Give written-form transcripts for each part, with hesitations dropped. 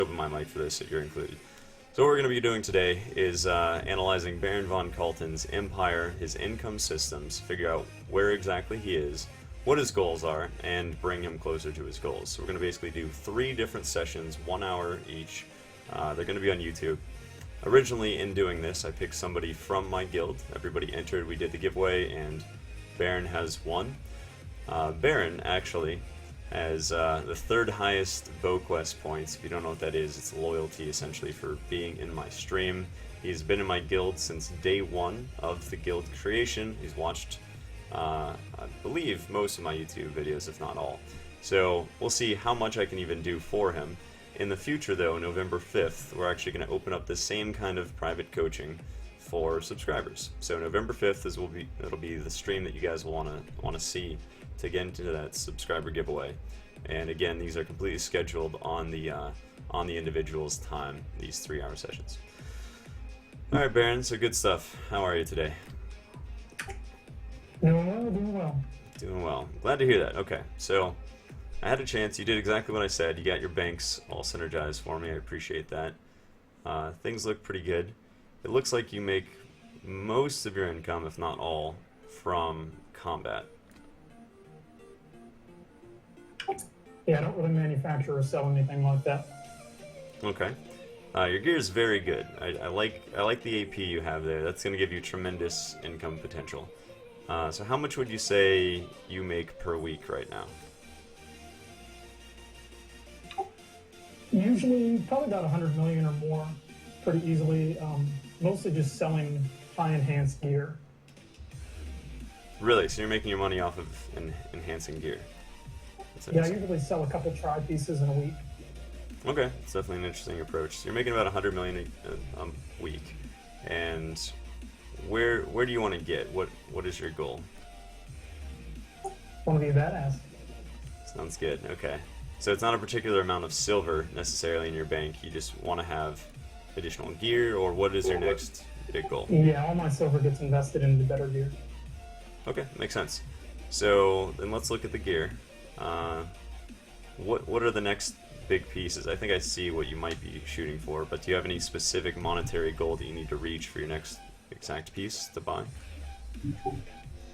open my mic for this, so you're included. So what we're going to be doing today is analyzing Baron von Kalten's empire, his income systems, figure out where exactly he is, what his goals are, and bring him closer to his goals. So we're going to basically do 3 different sessions, 1 hour each. They're going to be on YouTube. Originally, in doing this, I picked somebody from my guild. Everybody entered, we did the giveaway, and Baron has won. Baron, actually, has the 3rd highest BoQuest points. If you don't know what that is, it's loyalty, essentially, for being in my stream. He's been in my guild since day 1 of the guild creation. He's watched, I believe, most of my YouTube videos, if not all. So, we'll see how much I can even do for him. In the future, though, November 5th, we're actually going to open up the same kind of private coaching for subscribers. So November 5th it'll be the stream that you guys will want to see to get into that subscriber giveaway. And again, these are completely scheduled on the individual's time, these 3-hour sessions. All right, Baron, so good stuff. How are you today? Doing well, doing well. Doing well. Glad to hear that. Okay, so I had a chance. You did exactly what I said. You got your banks all synergized for me. I appreciate that. Things look pretty good. It looks like you make most of your income, if not all, from combat. Yeah, I don't really manufacture or sell anything like that. Okay. Your gear is very good. I like the AP you have there. That's going to give you tremendous income potential. So how much would you say you make per week right now? Usually, probably about 100 million or more, pretty easily. Mostly just selling high enhanced gear. Really? So you're making your money off of enhancing gear? Yeah, I usually sell a couple tri pieces in a week. Okay, it's definitely an interesting approach. So you're making about 100 million a week, and where do you want to get? What is your goal? Want to be a badass. Sounds good. Okay. So it's not a particular amount of silver necessarily in your bank. You just want to have additional gear, or what is your next big goal? Yeah, all my silver gets invested into better gear. Okay, makes sense. So then let's look at the gear. What are the next big pieces? I think I see what you might be shooting for, but do you have any specific monetary goal that you need to reach for your next exact piece to buy?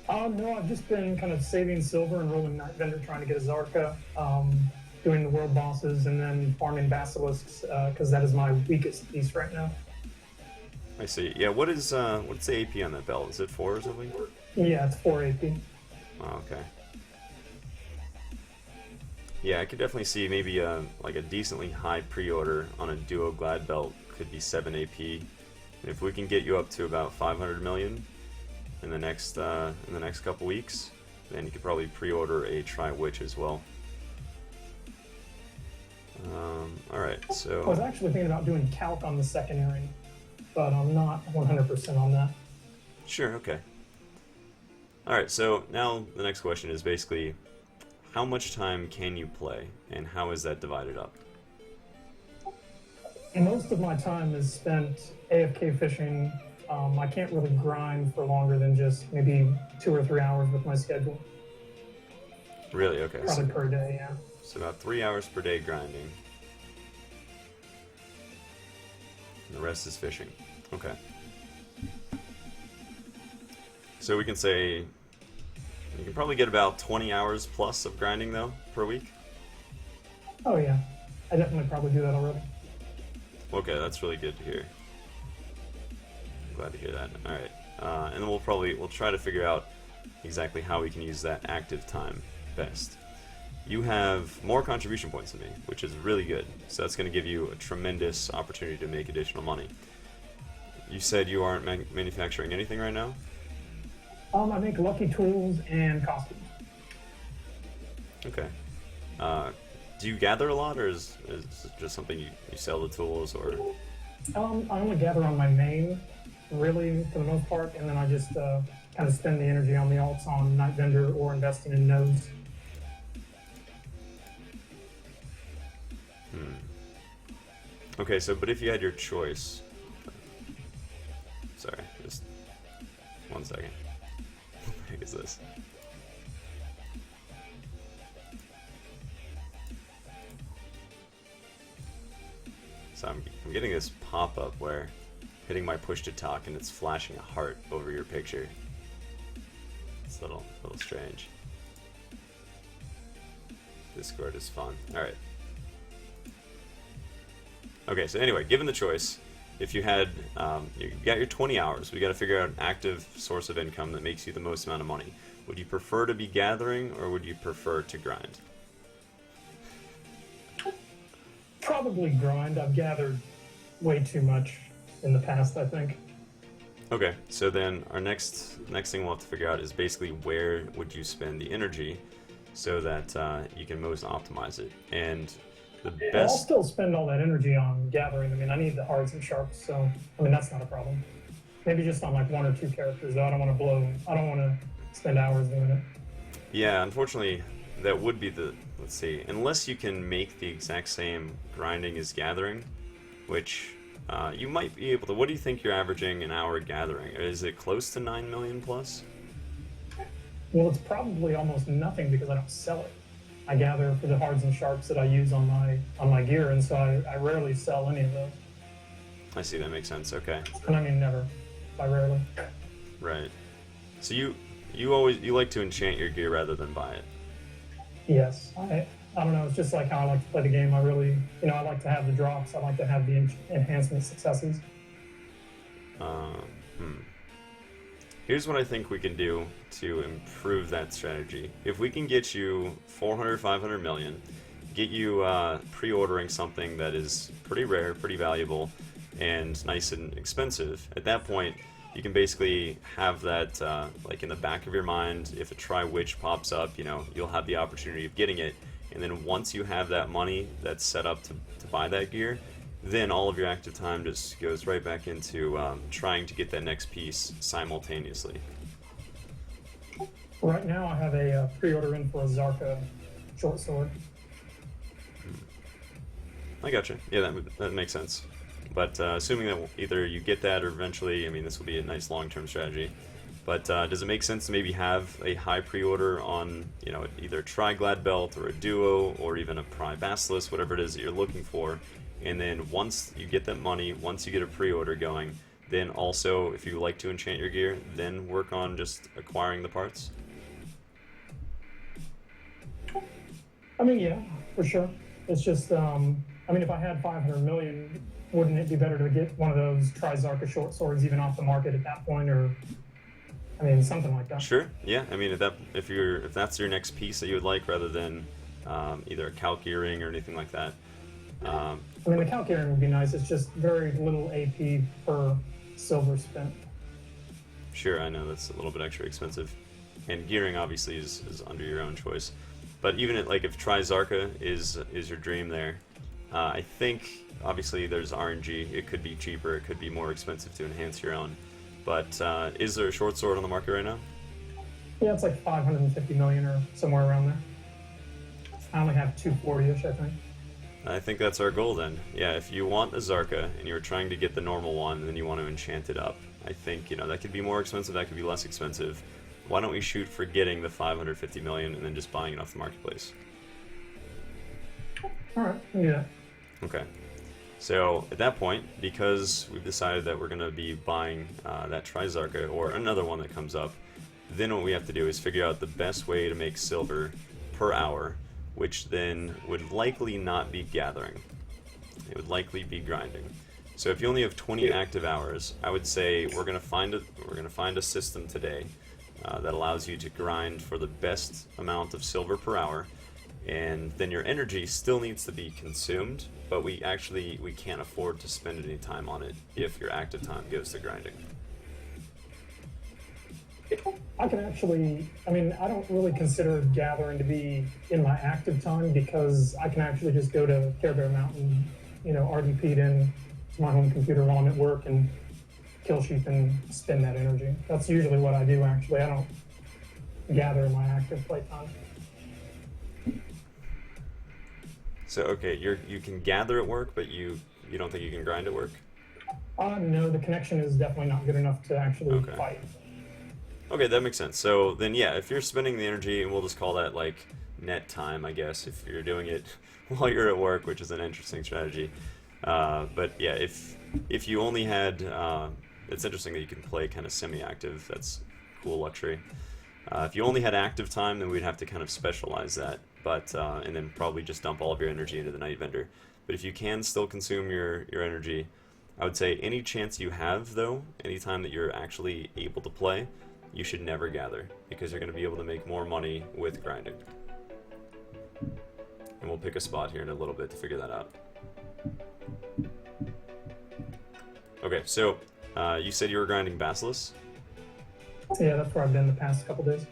No, I've just been kind of saving silver and rolling Night Vendor, trying to get a Zarka. Doing the world bosses, and then farming basilisks, because that is my weakest piece right now. I see. Yeah, what's the AP on that belt? Is it 4 or something? Yeah, it's 4 AP. Oh, okay. Yeah, I could definitely see maybe like a decently high pre-order on a duo glad belt could be 7 AP. And if we can get you up to about 500 million in the next couple weeks, then you could probably pre-order a Tri-Witch as well. Alright, so I was actually thinking about doing calc on the secondary, but I'm not 100% on that. Sure, okay. Alright, so now the next question is basically, how much time can you play, and how is that divided up? Most of my time is spent AFK fishing. I can't really grind for longer than just maybe 2 or 3 hours with my schedule. Really? Okay. Probably per day, yeah. So about 3 hours per day grinding. And the rest is fishing. Okay. So we can say you can probably get about 20 hours plus of grinding though per week. Oh yeah, I definitely probably do that already. Okay, that's really good to hear. I'm glad to hear that. All right, and then we'll try to figure out exactly how we can use that active time best. You have more contribution points than me, which is really good. So that's going to give you a tremendous opportunity to make additional money. You said you aren't manufacturing anything right now? I make lucky tools and costumes. Okay. Do you gather a lot, or is it just something you sell the tools, or? I only gather on my main, really, for the most part, and then I just kind of spend the energy on the alts on Night Vendor or investing in nodes. Okay, so, but if you had your choice... Sorry, just 1 second. What the heck is this? So I'm getting this pop-up where hitting my push to talk and it's flashing a heart over your picture. It's a little strange. Discord is fun. Alright. Okay, so anyway, given the choice, if you had, you got your 20 hours, we got to figure out an active source of income that makes you the most amount of money. Would you prefer to be gathering, or would you prefer to grind? Probably grind. I've gathered way too much in the past, I think. Okay, so then our next thing we'll have to figure out is basically where would you spend the energy so that you can most optimize it. And the I'll best... still spend all that energy on gathering. I mean, I need the hards and sharps, so I mean that's not a problem. Maybe just on like 1 or 2 characters, though. I don't want to spend hours doing it. Yeah, unfortunately, that would be the... Let's see. Unless you can make the exact same grinding as gathering, which you might be able to... What do you think you're averaging an hour gathering? Is it close to 9 million plus? Well, it's probably almost nothing because I don't sell it. I gather for the hards and sharps that I use on my gear, and so I rarely sell any of those. I see, that makes sense. Okay. And I mean never. By rarely. Right. So you like to enchant your gear rather than buy it. Yes. I don't know, it's just like how I like to play the game. I really, I like to have the drops. I like to have the enhancement successes. Here's what I think we can do to improve that strategy. If we can get you 400, 500 million, get you pre-ordering something that is pretty rare, pretty valuable, and nice and expensive, at that point, you can basically have that like in the back of your mind. If a Tri-Witch pops up, you'll have the opportunity of getting it. And then once you have that money that's set up to buy that gear, then all of your active time just goes right back into trying to get that next piece simultaneously. Right now I have a pre-order in for a Zarka short sword. I gotcha. Yeah, that makes sense. But assuming that either you get that or eventually, I mean, this will be a nice long-term strategy. But does it make sense to maybe have a high pre-order on, either a Tri-Glad belt or a Duo or even a Pri-Basilisk, whatever it is that you're looking for, and then once you get that money, once you get a pre-order going, then also, if you like to enchant your gear, then work on just acquiring the parts? I mean, yeah, for sure. It's just, if I had 500 million, wouldn't it be better to get one of those Tri-Zarka short swords even off the market at that point, or, something like that? Sure, yeah. I mean, if that's your next piece that you would like, rather than either a Calc earring or anything like that. The Calc earring would be nice. It's just very little AP per silver spent. Sure, I know that's a little bit extra expensive. And gearing obviously is under your own choice. But even if Tri-Zarka is your dream there, I think obviously there's RNG. It could be cheaper, it could be more expensive to enhance your own. But is there a short sword on the market right now? Yeah, it's like 550 million or somewhere around there. I only have 240-ish, I think. I think that's our goal then. Yeah, if you want a Zarka and you're trying to get the normal one and then you want to enchant it up, I think, that could be more expensive, that could be less expensive. Why don't we shoot for getting the 550 million and then just buying it off the marketplace? Alright, yeah. Okay. So, at that point, because we've decided that we're going to be buying that Tri-Zarka or another one that comes up, then what we have to do is figure out the best way to make silver per hour, which then would likely not be gathering. It would likely be grinding. So if you only have 20 active hours, I would say we're gonna find a system today that allows you to grind for the best amount of silver per hour, and then your energy still needs to be consumed, but we can't afford to spend any time on it if your active time goes to grinding. I can actually, I don't really consider gathering to be in my active time because I can actually just go to Care Bear Mountain, RDP'd in to my home computer while I'm at work and kill sheep and spend that energy. That's usually what I do, actually. I don't gather in my active playtime. So, okay, you can gather at work, but you don't think you can grind at work? No, the connection is definitely not good enough to actually fight. Okay, that makes sense. So then, yeah, if you're spending the energy, and we'll just call that like net time, I guess, if you're doing it while you're at work, which is an interesting strategy, But yeah, if you only had, it's interesting that you can play kind of semi-active. That's cool luxury. If you only had active time, then we'd have to kind of specialize that, but and then probably just dump all of your energy into the Night Vendor. But if you can still consume your energy, I would say any chance you have, though, anytime that you're actually able to play, you should never gather, because you're going to be able to make more money with grinding. And we'll pick a spot here in a little bit to figure that out. Okay, so you said you were grinding Basilisk? Yeah, that's where I've been the past couple days.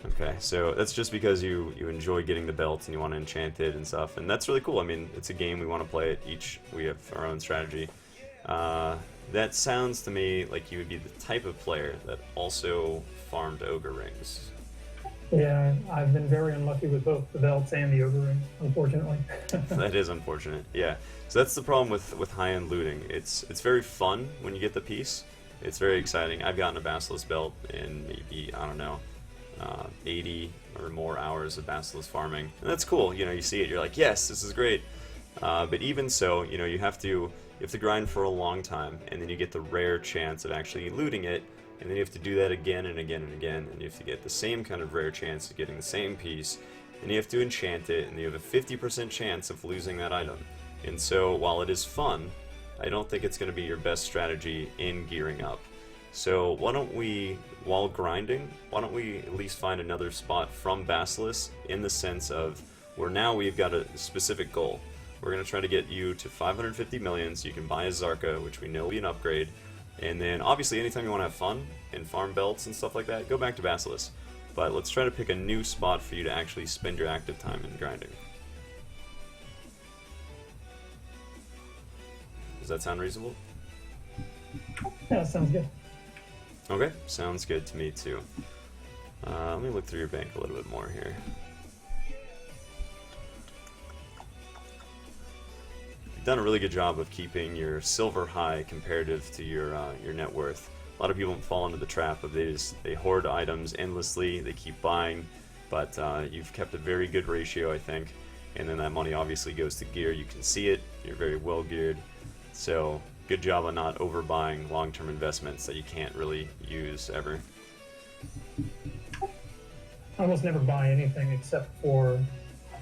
Okay, so that's just because you enjoy getting the belt and you want to enchant it and stuff, and that's really cool. I mean, it's a game, we want to play it, we have our own strategy. That sounds to me like you would be the type of player that also farmed Ogre Rings. Yeah, I've been very unlucky with both the belts and the Ogre Rings, unfortunately. That is unfortunate, yeah. So that's the problem with high-end looting. It's very fun when you get the piece. It's very exciting. I've gotten a Basilisk belt in maybe, I don't know, 80 or more hours of Basilisk farming. And that's cool. You know, you see it, you're like, yes, this is great. But even so, you know, you have to grind for a long time, and then you get the rare chance of actually looting it, and then you have to do that again and again and again, and you have to get the same kind of rare chance of getting the same piece, and you have to enchant it, and you have a 50% chance of losing that item. And so, while it is fun, I don't think it's going to be your best strategy in gearing up. So why don't we, while grinding, why don't we at least find another spot from Basilisk, in the sense of where now we've got a specific goal. We're going to try to get you to 550 million so you can buy a Zarka, which we know will be an upgrade. And then obviously anytime you want to have fun and farm belts and stuff like that, go back to Basilisk. But let's try to pick a new spot for you to actually spend your active time in grinding. Does that sound reasonable? Yeah, that sounds good. Okay, sounds good to me too. Let me look through your bank a little bit more here. You've done a really good job of keeping your silver high comparative to your net worth. A lot of people fall into the trap of they hoard items endlessly, they keep buying, but you've kept a very good ratio, I think. And then that money obviously goes to gear. You can see it. You're very well geared. So good job on not overbuying long-term investments that you can't really use ever. I almost never buy anything except for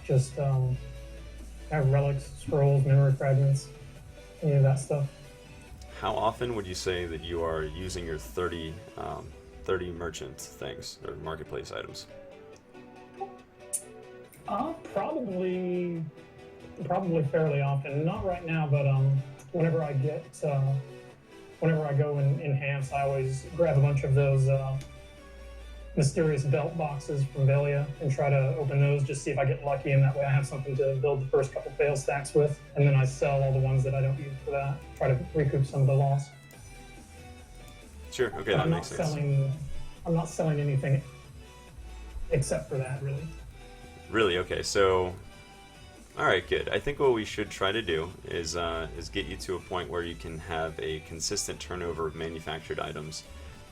just have relics, scrolls, memory fragments, any of that stuff. How often would you say that you are using your 30 merchant things, or marketplace items? Probably fairly often. Not right now, but whenever I go and enhance, I always grab a bunch of those mysterious belt boxes from Velia and try to open those, just see if I get lucky, and that way I have something to build the first couple fail stacks with, and then I sell all the ones that I don't use for that, try to recoup some of the loss. Sure, okay, that makes sense. I'm not selling anything except for that, really. Really? Okay, so alright, good. I think what we should try to do is get you to a point where you can have a consistent turnover of manufactured items.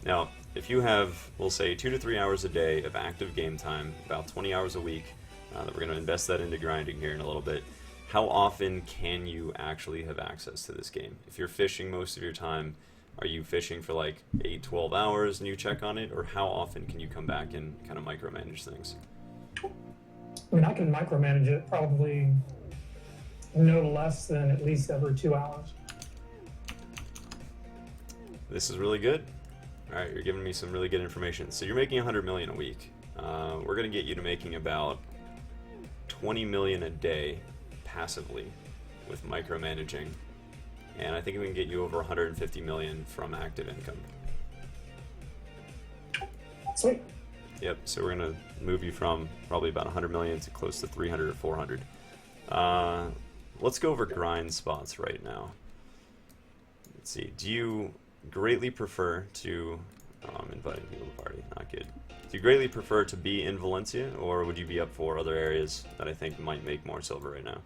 Now, if you have, we'll say, 2 to 3 hours a day of active game time, about 20 hours a week, that we're going to invest that into grinding here in a little bit, how often can you actually have access to this game? If you're fishing most of your time, are you fishing for like 8, 12 hours and you check on it, or how often can you come back and kind of micromanage things? I mean, I can micromanage it probably no less than at least every 2 hours. This is really good. All right, you're giving me some really good information. So you're making 100 million a week. We're going to get you to making about 20 million a day passively with micromanaging. And I think we can get you over 150 million from active income. Sweet. Yep, so we're going to move you from probably about 100 million to close to 300 or 400. Let's go over grind spots right now. Let's see, do you greatly prefer to... Oh, I'm inviting people to the party, not good. Do you greatly prefer to be in Valencia, or would you be up for other areas that I think might make more silver right now?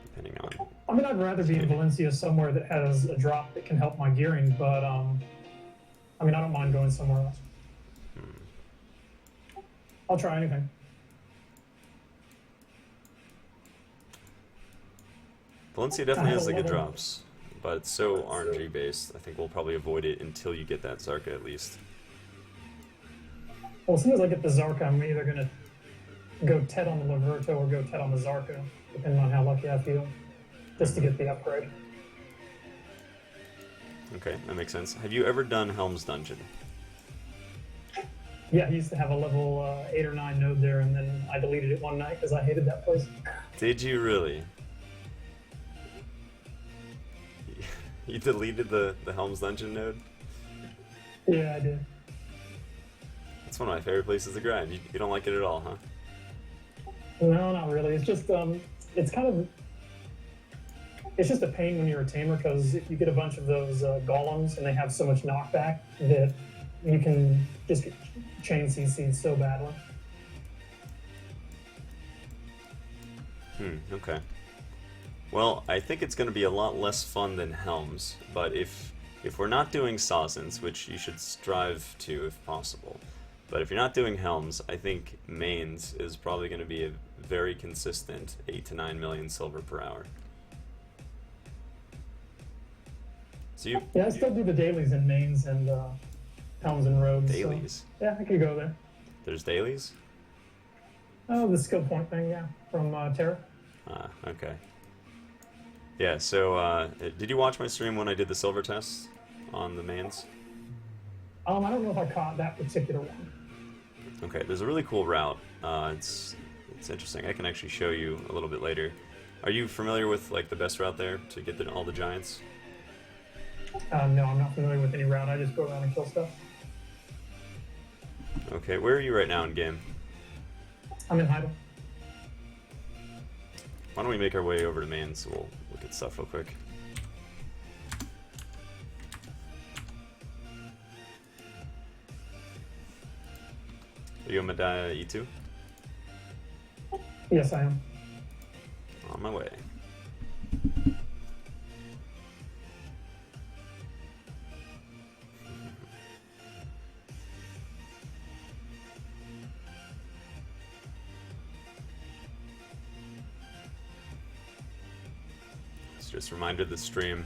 Depending on... I mean, I'd rather be in Valencia, somewhere that has a drop that can help my gearing, but I mean, I don't mind going somewhere else. I'll try anything. Valencia I definitely have has a the good level. drops, but it's so RNG based. I think we'll probably avoid it until you get that Zarka at least. Well, as soon as I get the Zarka, I'm either gonna go Ted on the Laverto or go Ted on the Zarka, depending on how lucky I feel, just to get the upgrade. Okay, that makes sense. Have you ever done Helm's Dungeon? Yeah, he used to have a level 8 or 9 node there, and then I deleted it one night because I hated that place. Did you really? You deleted the Helm's Dungeon node? Yeah, I did. That's one of my favorite places to grind. You don't like it at all, huh? No, not really. It's just it's kind of it's just a pain when you're a tamer because if you get a bunch of those golems and they have so much knockback that you can just get chain CC'd so badly. Okay. Well, I think it's going to be a lot less fun than Helms, but if we're not doing Sazens, which you should strive to if possible, but if you're not doing Helms, I think Mains is probably going to be a very consistent 8 to 9 million silver per hour. So you Yeah, I still do the dailies in mains and helms and rogues. dailies. So, yeah, I could go there. There's dailies? Oh, the skill point thing, yeah, from Terra. Okay. Yeah, so did you watch my stream when I did the silver test on the mains? I don't know if I caught that particular one. Okay, there's a really cool route. It's interesting. I can actually show you a little bit later. Are you familiar with like the best route there to get all the giants? No, I'm not familiar with any route. I just go around and kill stuff. Okay, where are you right now in game? I'm in Heidel. Why don't we make our way over to main so we'll look at stuff real quick. Are you a Medaya E2? Yes, I am. On my way. Just a reminder of the stream.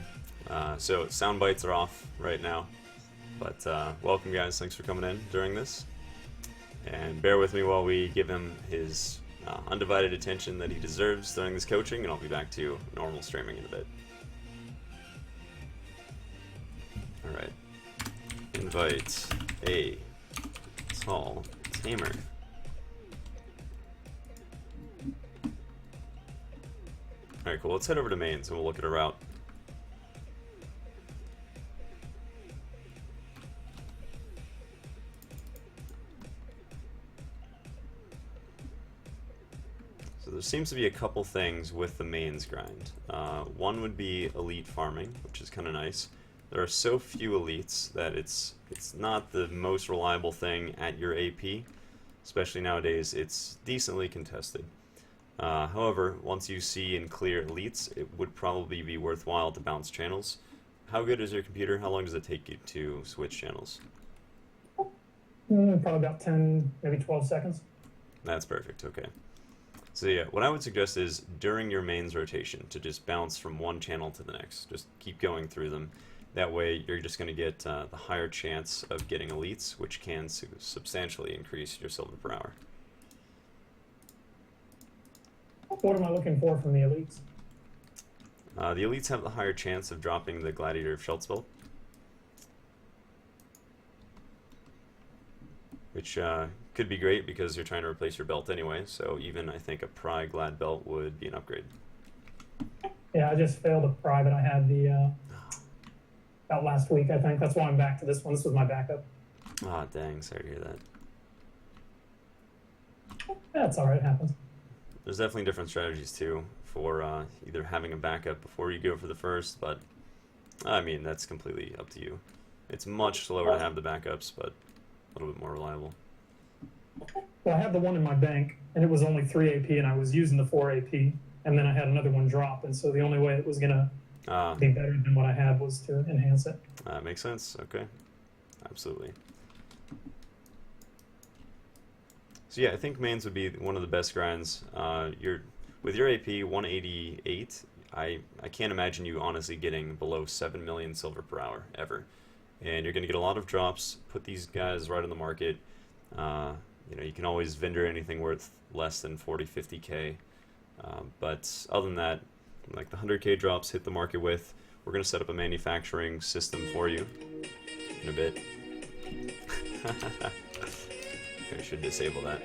So sound bites are off right now, but welcome guys, thanks for coming in during this. And bear with me while we give him his undivided attention that he deserves during this coaching, and I'll be back to normal streaming in a bit. Alright. Invite a tall tamer. Alright, cool. Let's head over to mains and we'll look at a route. So there seems to be a couple things with the mains grind. One would be elite farming, which is kind of nice. There are so few elites that it's not the most reliable thing at your AP, especially nowadays. It's decently contested. However, once you see and clear elites, it would probably be worthwhile to bounce channels. How good is your computer? How long does it take you to switch channels? Probably about 10, maybe 12 seconds. That's perfect, okay. So yeah, what I would suggest is during your mains rotation to just bounce from one channel to the next. Just keep going through them. That way you're just going to get the higher chance of getting elites, which can substantially increase your silver per hour. What am I looking for from the elites? The elites have the higher chance of dropping the Gladiator of Sheltzveld, which could be great because you're trying to replace your belt anyway, so even I think a Pry Glad belt would be an upgrade. Yeah, I just failed a Pry that I had about last week, I think. That's why I'm back to this one. This was my backup. Ah, dang, sorry to hear that. That's alright, it happens. There's definitely different strategies too for either having a backup before you go for the first, but I mean, that's completely up to you. It's much slower to have the backups, but a little bit more reliable. Well, I had the one in my bank, and it was only 3 AP, and I was using the 4 AP, and then I had another one drop, and so the only way it was going to be better than what I had was to enhance it. Makes sense, okay. Absolutely. So yeah, I think mains would be one of the best grinds. With your AP 188, I can't imagine you honestly getting below 7 million silver per hour ever. And you're going to get a lot of drops. Put these guys right on the market. You know, you can always vendor anything worth less than 40, 50k. But other than that, like the 100k drops, hit the market with. We're going to set up a manufacturing system for you in a bit. I should disable that.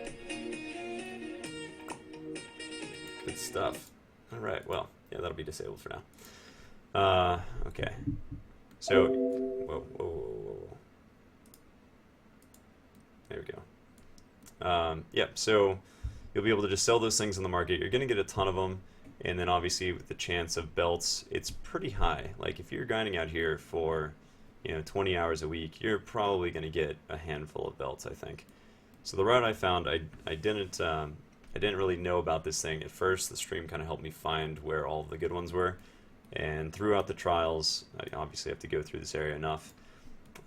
Good stuff. Alright, well, yeah, that'll be disabled for now. Okay. So, whoa. There we go. Yep, so you'll be able to just sell those things on the market. You're going to get a ton of them, and then obviously with the chance of belts, it's pretty high. Like if you're grinding out here for, you know, 20 hours a week, you're probably going to get a handful of belts, I think. So the route I found, I didn't really know about this thing at first. The stream kind of helped me find where all the good ones were, and throughout the trials, I obviously have to go through this area enough.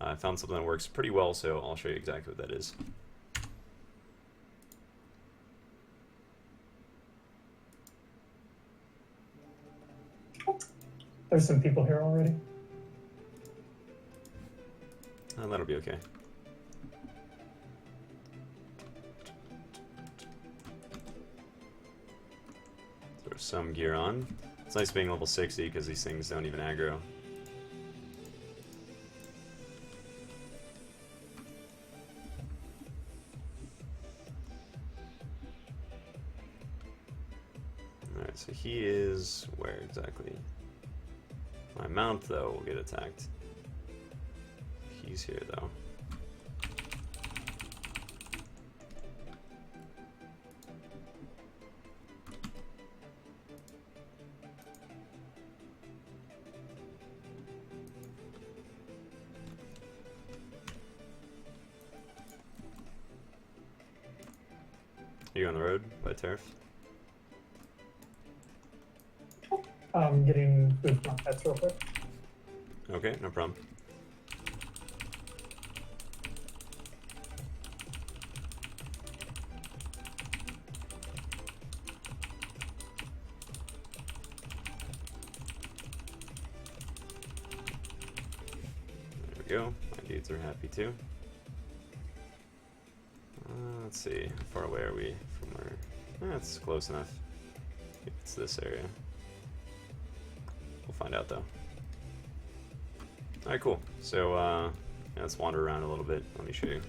I found something that works pretty well, so I'll show you exactly what that is. There's some people here already. That'll be okay. Throw some gear on. It's nice being level 60 because these things don't even aggro. Alright, so he is where exactly? My mount, though, will get attacked. He's here, though. Are you on the road by turf? Getting food from my pets real quick. Okay, no problem. There we go. My dudes are happy too. Let's see, how far away are we from where? That's close enough. It's this area. We'll find out though. Alright, cool. So, yeah, let's wander around a little bit. Let me show you.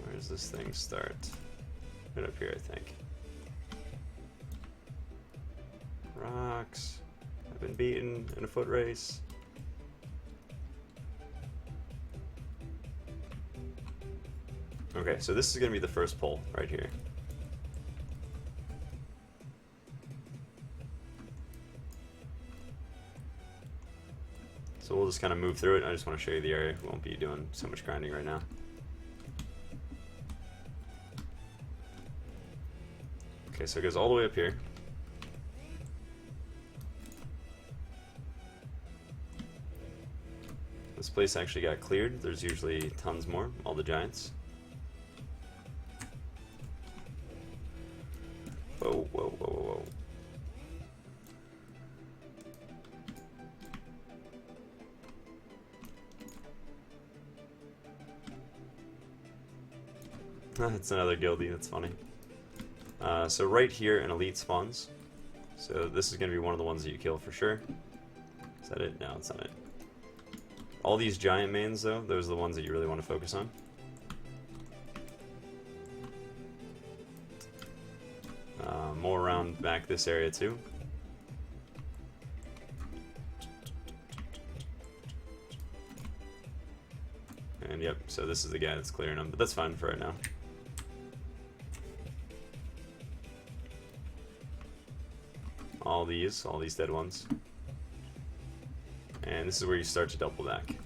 Where does this thing start? Right up here, I think. Rocks. I've been beaten in a foot race. Okay, so this is going to be the first pole right here. So we'll just kind of move through it. I just want to show you the area. We won't be doing so much grinding right now. Okay, so it goes all the way up here. This place actually got cleared. There's usually tons more, all the giants. Whoa, whoa, whoa, whoa, whoa. That's another guildie, that's funny. So right here an elite spawns. So this is going to be one of the ones that you kill for sure. Is that it? No, it's not it. All these giant mains though, those are the ones that you really want to focus on. More around back this area too. And yep, so this is the guy that's clearing them, but that's fine for right now. All these dead ones. And this is where you start to double back.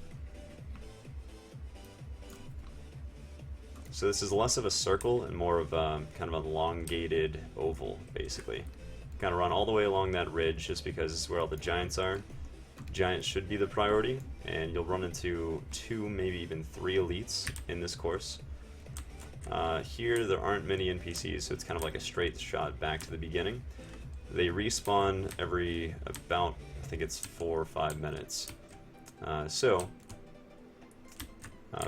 So this is less of a circle and more of a kind of an elongated oval, basically. Kind of run all the way along that ridge just because this is where all the giants are. giants should be the priority, and you'll run into 2, maybe even 3 elites in this course. Here there aren't many NPCs, so it's kind of like a straight shot back to the beginning. They respawn every about, I think it's 4 or 5 minutes.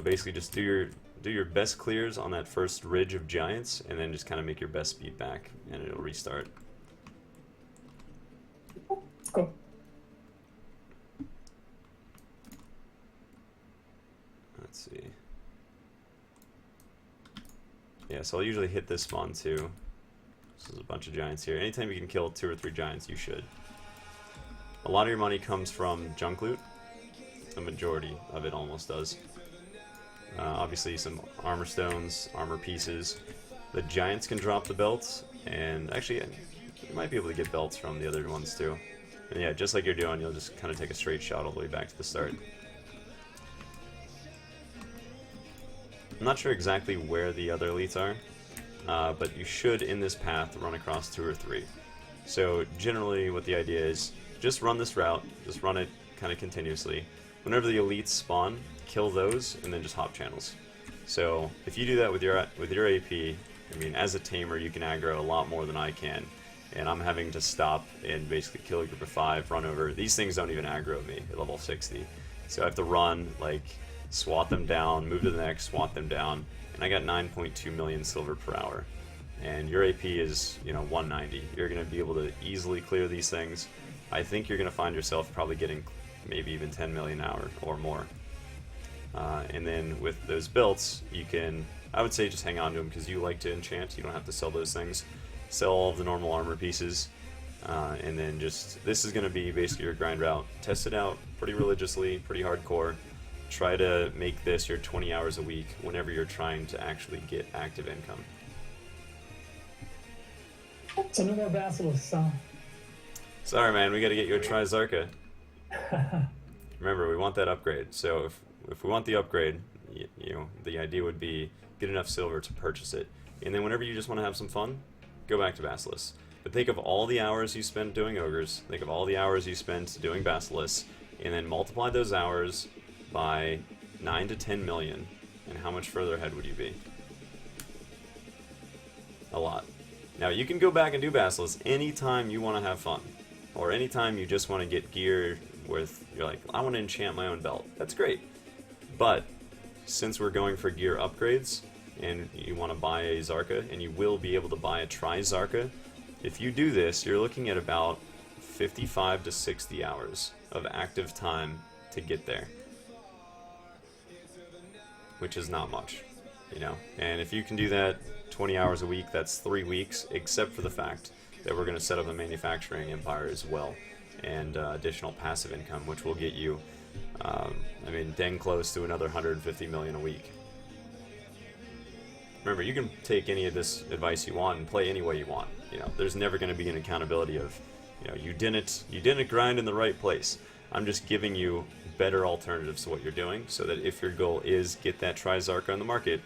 Basically just do your best clears on that first ridge of giants, and then just kind of make your best speed back, and it'll restart. Cool. Let's see. Yeah, so I'll usually hit this spawn too. So there's a bunch of giants here. Anytime you can kill 2 or 3 giants, you should. A lot of your money comes from junk loot. The majority of it almost does. Obviously some armor stones, armor pieces. The giants can drop the belts, and actually you might be able to get belts from the other ones too. And yeah, just like you're doing, you'll just kind of take a straight shot all the way back to the start. I'm not sure exactly where the other elites are, but you should, in this path, run across 2 or 3. So generally what the idea is, just run this route, just run it kind of continuously. Whenever the elites spawn, kill those, and then just hop channels. So if you do that with your AP, I mean, as a tamer, you can aggro a lot more than I can. And I'm having to stop and basically kill a group of 5, run over. These things don't even aggro me at level 60. So I have to run, like, swat them down, move to the next, swat them down, and I got 9.2 million silver per hour. And your AP is, 190. You're going to be able to easily clear these things. I think you're going to find yourself probably getting maybe even 10 million an hour or more. And then with those belts, you can, I would say just hang on to them because you like to enchant. You don't have to sell those things. Sell all of the normal armor pieces. And then just, this is going to be basically your grind route. Test it out pretty religiously, pretty hardcore. Try to make this your 20 hours a week whenever you're trying to actually get active income. So no more basilisks, huh? Sorry, man, we got to get you a Trizarca. Remember, we want that upgrade. So if we want the upgrade, the idea would be get enough silver to purchase it, and then whenever you just want to have some fun, go back to Basilisks. But think of all the hours you spent doing ogres. Think of all the hours you spent doing Basilisks, and then multiply those hours by 9 to 10 million, and how much further ahead would you be? A lot. Now you can go back and do Basilisks anytime you want to have fun, or anytime you just want to get gear with, you're like, I want to enchant my own belt. That's great. But since we're going for gear upgrades, and you want to buy a Zarka, and you will be able to buy a Trizarca, if you do this, you're looking at about 55 to 60 hours of active time to get there, which is not much, and if you can do that 20 hours a week, that's 3 weeks, except for the fact that we're going to set up a manufacturing empire as well, and additional passive income, which will get you dang close to another 150 million a week. Remember, you can take any of this advice you want and play any way you want. There's never going to be an accountability of, you didn't grind in the right place. I'm just giving you better alternatives to what you're doing, so that if your goal is get that Trizarca on the market,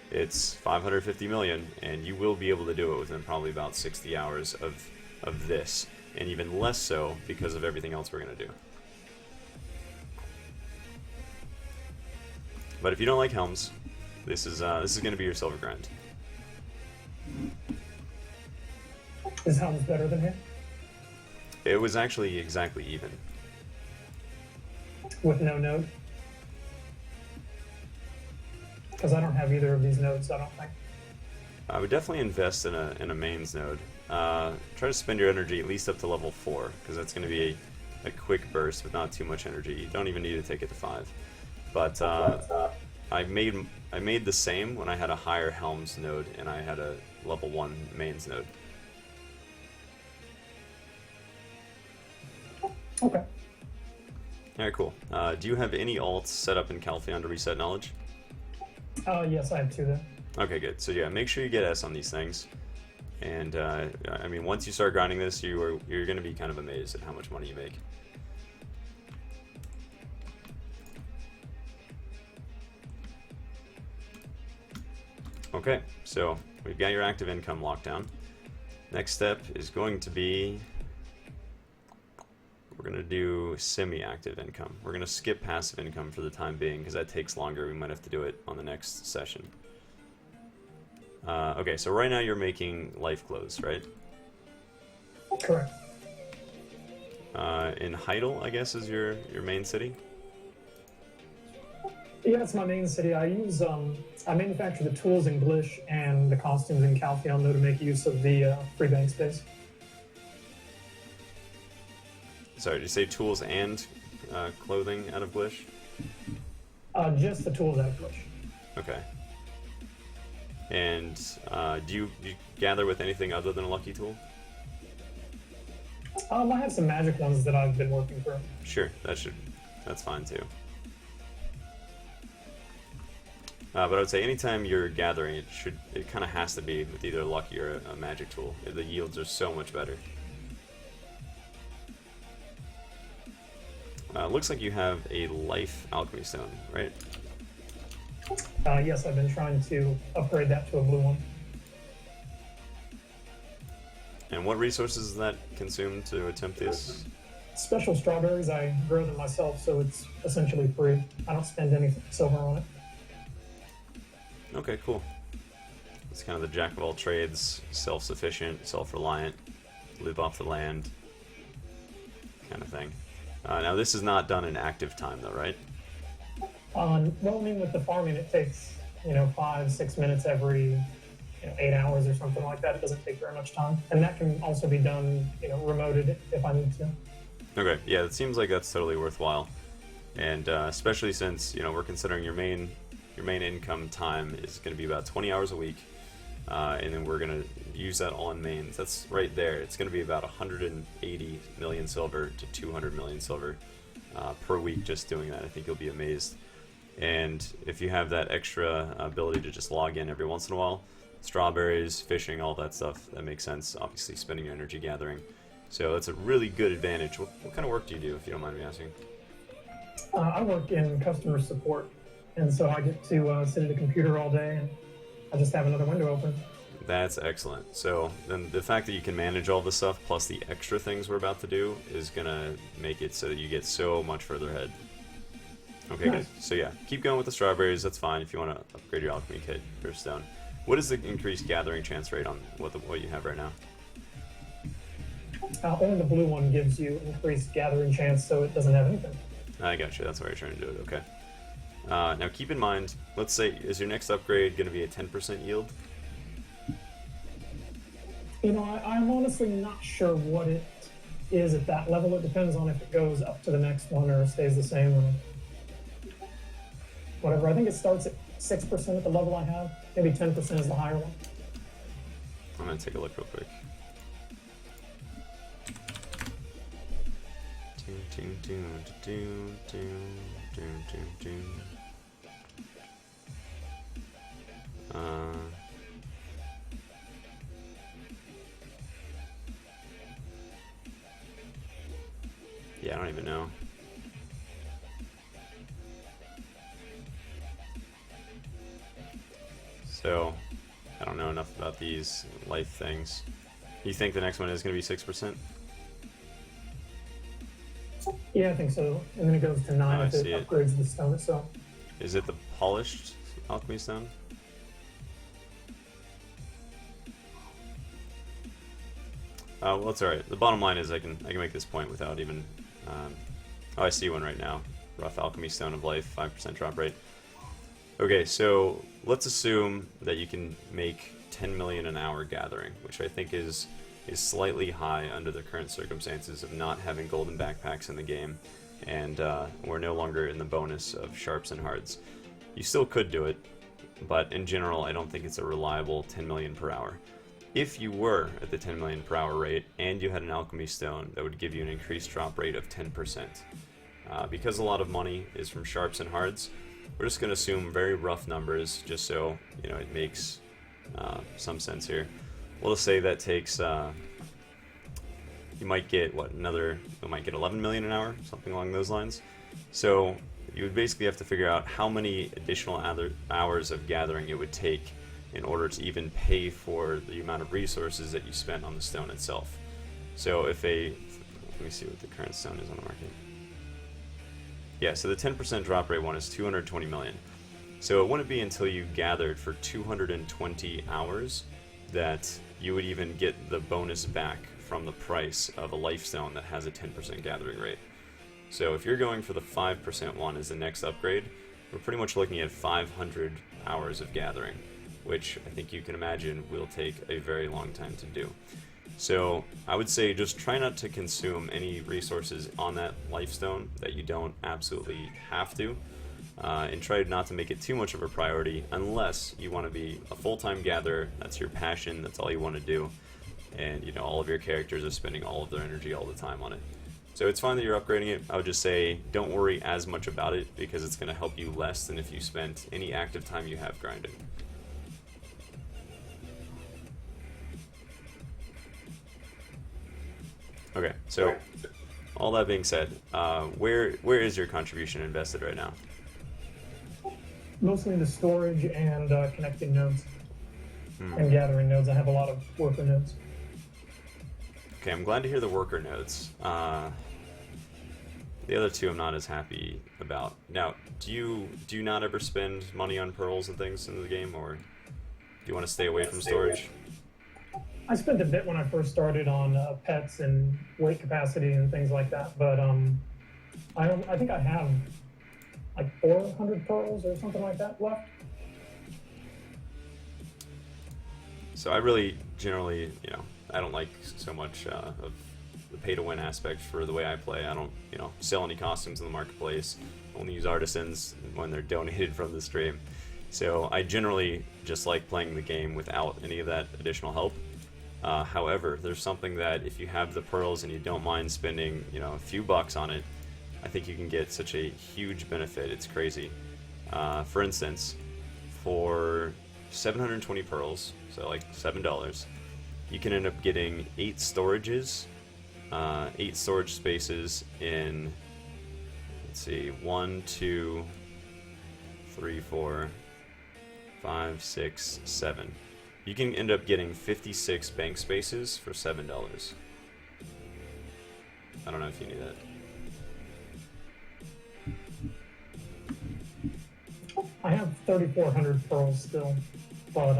it's 550 million, and you will be able to do it within probably about 60 hours of this, and even less so because of everything else we're going to do. But if you don't like helms, this is going to be your silver grind. Is Helms better than him? It was actually exactly even. With no node? Because I don't have either of these nodes, I don't think. I would definitely invest in a mains node. Try to spend your energy at least up to level 4, because that's going to be a quick burst with not too much energy. You don't even need to take it to 5. But I made the same when I had a higher Helms node and I had a level 1 mains node. Okay. Alright, cool. Do you have any alts set up in Calpheon to reset knowledge? Yes, I have 2 then. Okay, good. So yeah, make sure you get S on these things. And once you start grinding this, you're going to be kind of amazed at how much money you make. Okay, so we've got your active income locked down. Next step is going to be, we're going to do semi-active income. We're going to skip passive income for the time being because that takes longer. We might have to do it on the next session. Okay, so right now you're making life clothes, right? Correct. In Heidel, I guess, is your main city? Yeah, it's my main city. I use I manufacture the tools in Glish and the costumes in Caltheon, though, to make use of the free bank space. Sorry, did you say tools and clothing out of Glish? Just the tools out of Glish. Okay. And do you gather with anything other than a lucky tool? I have some magic ones that I've been working for. Sure, that's fine too. But I would say anytime you're gathering, it kind of has to be with either a lucky or a magic tool. The yields are so much better. Looks like you have a life alchemy stone, right? Yes, I've been trying to upgrade that to a blue one. And what resources does that consume to attempt this? Special strawberries, I grow them myself, so it's essentially free. I don't spend any silver on it. Okay, cool. It's kind of the jack of all trades, self-sufficient, self-reliant, live off the land kind of thing. Now this is not done in active time though, right? Well, I mean, with the farming, it takes 5-6 minutes every 8 hours or something like that. It doesn't take very much time, and that can also be done remoted if I need to. Okay, yeah, it seems like that's totally worthwhile, and especially since we're considering your main income time is going to be about 20 hours a week, and then we're going to use that on mains. That's right there. It's going to be about 180 million silver to 200 million silver per week just doing that. I think you'll be amazed. And if you have that extra ability to just log in every once in a while, strawberries, fishing, all that stuff, that makes sense. Obviously spending your energy gathering. So that's a really good advantage. What kind of work do you do, if you don't mind me asking? I work in customer support, and so I get to sit at a computer all day, and I just have another window open. That's excellent. So then the fact that you can manage all this stuff plus the extra things we're about to do is going to make it so that you get so much further ahead. Okay, Nice. good. So yeah, keep going with the strawberries. That's fine if you want to upgrade your alchemy kit or stone. What is the increased gathering chance rate on what you have right now? Only the blue one gives you increased gathering chance, so it doesn't have anything. I got you. That's why you're trying to do it. Okay. Now keep in mind, let's say, is your next upgrade going to be a 10% yield? I'm honestly not sure what it is at that level. It depends on if it goes up to the next one or stays the same or whatever. I think it starts at 6% at the level I have. Maybe 10% is the higher one. I'm going to take a look real quick. Yeah, I don't even know. So, I don't know enough about these life things. You think the next one is going to be 6%? Yeah, I think so. And then it goes to 9 Oh, I if it see it. upgrades the stone itself. Is it the polished alchemy stone? Well, that's alright. The bottom line is I can make this point without even... oh, I see one right now. Rough alchemy stone of life, 5% drop rate. Okay, so let's assume that you can make 10 million an hour gathering, which I think is slightly high under the current circumstances of not having golden backpacks in the game, and we're no longer in the bonus of sharps and hards. You still could do it, but in general I don't think it's a reliable 10 million per hour. If you were at the 10 million per hour rate and you had an alchemy stone, that would give you an increased drop rate of 10%. Because a lot of money is from sharps and hards, we're just going to assume very rough numbers just so it makes some sense here. We'll just say that takes you might get you might get 11 million an hour, something along those lines. So you would basically have to figure out how many additional hours of gathering it would take in order to even pay for the amount of resources that you spent on the stone itself. So if Let me see what the current stone is on the market. Yeah, so the 10% drop rate one is 220 million. So it wouldn't be until you gathered for 220 hours that you would even get the bonus back from the price of a life stone that has a 10% gathering rate. So if you're going for the 5% one as the next upgrade, we're pretty much looking at 500 hours of gathering, which I think you can imagine will take a very long time to do. So I would say just try not to consume any resources on that life stone that you don't absolutely have to, and try not to make it too much of a priority unless you want to be a full-time gatherer. That's your passion, that's all you want to do, and you know all of your characters are spending all of their energy all the time on it. So it's fine that you're upgrading it. I would just say don't worry as much about it because it's going to help you less than if you spent any active time you have grinding. Okay, so all that being said, where is your contribution invested right now? Mostly into storage and connecting nodes and gathering nodes. I have a lot of worker nodes. Okay, I'm glad to hear the worker nodes. The other two I'm not as happy about. Now, do you not ever spend money on pearls and things in the game, or do you want to stay away from storage? I spent a bit when I first started on pets and weight capacity and things like that, but I think I have like 400 pearls or something like that left. So I really generally, I don't like so much of the pay-to-win aspect for the way I play. I don't, sell any costumes in the marketplace. Only use artisans when they're donated from the stream. So I generally just like playing the game without any of that additional help. However, there's something that if you have the pearls and you don't mind spending, a few bucks on it, I think you can get such a huge benefit. It's crazy. For instance, for 720 pearls, so like $7, you can end up getting 8 storages, 8 storage spaces in, let's see, 1, 2, 3, 4, 5, 6, 7. You can end up getting 56 bank spaces for $7. I don't know if you knew that. I have 3,400 pearls still, but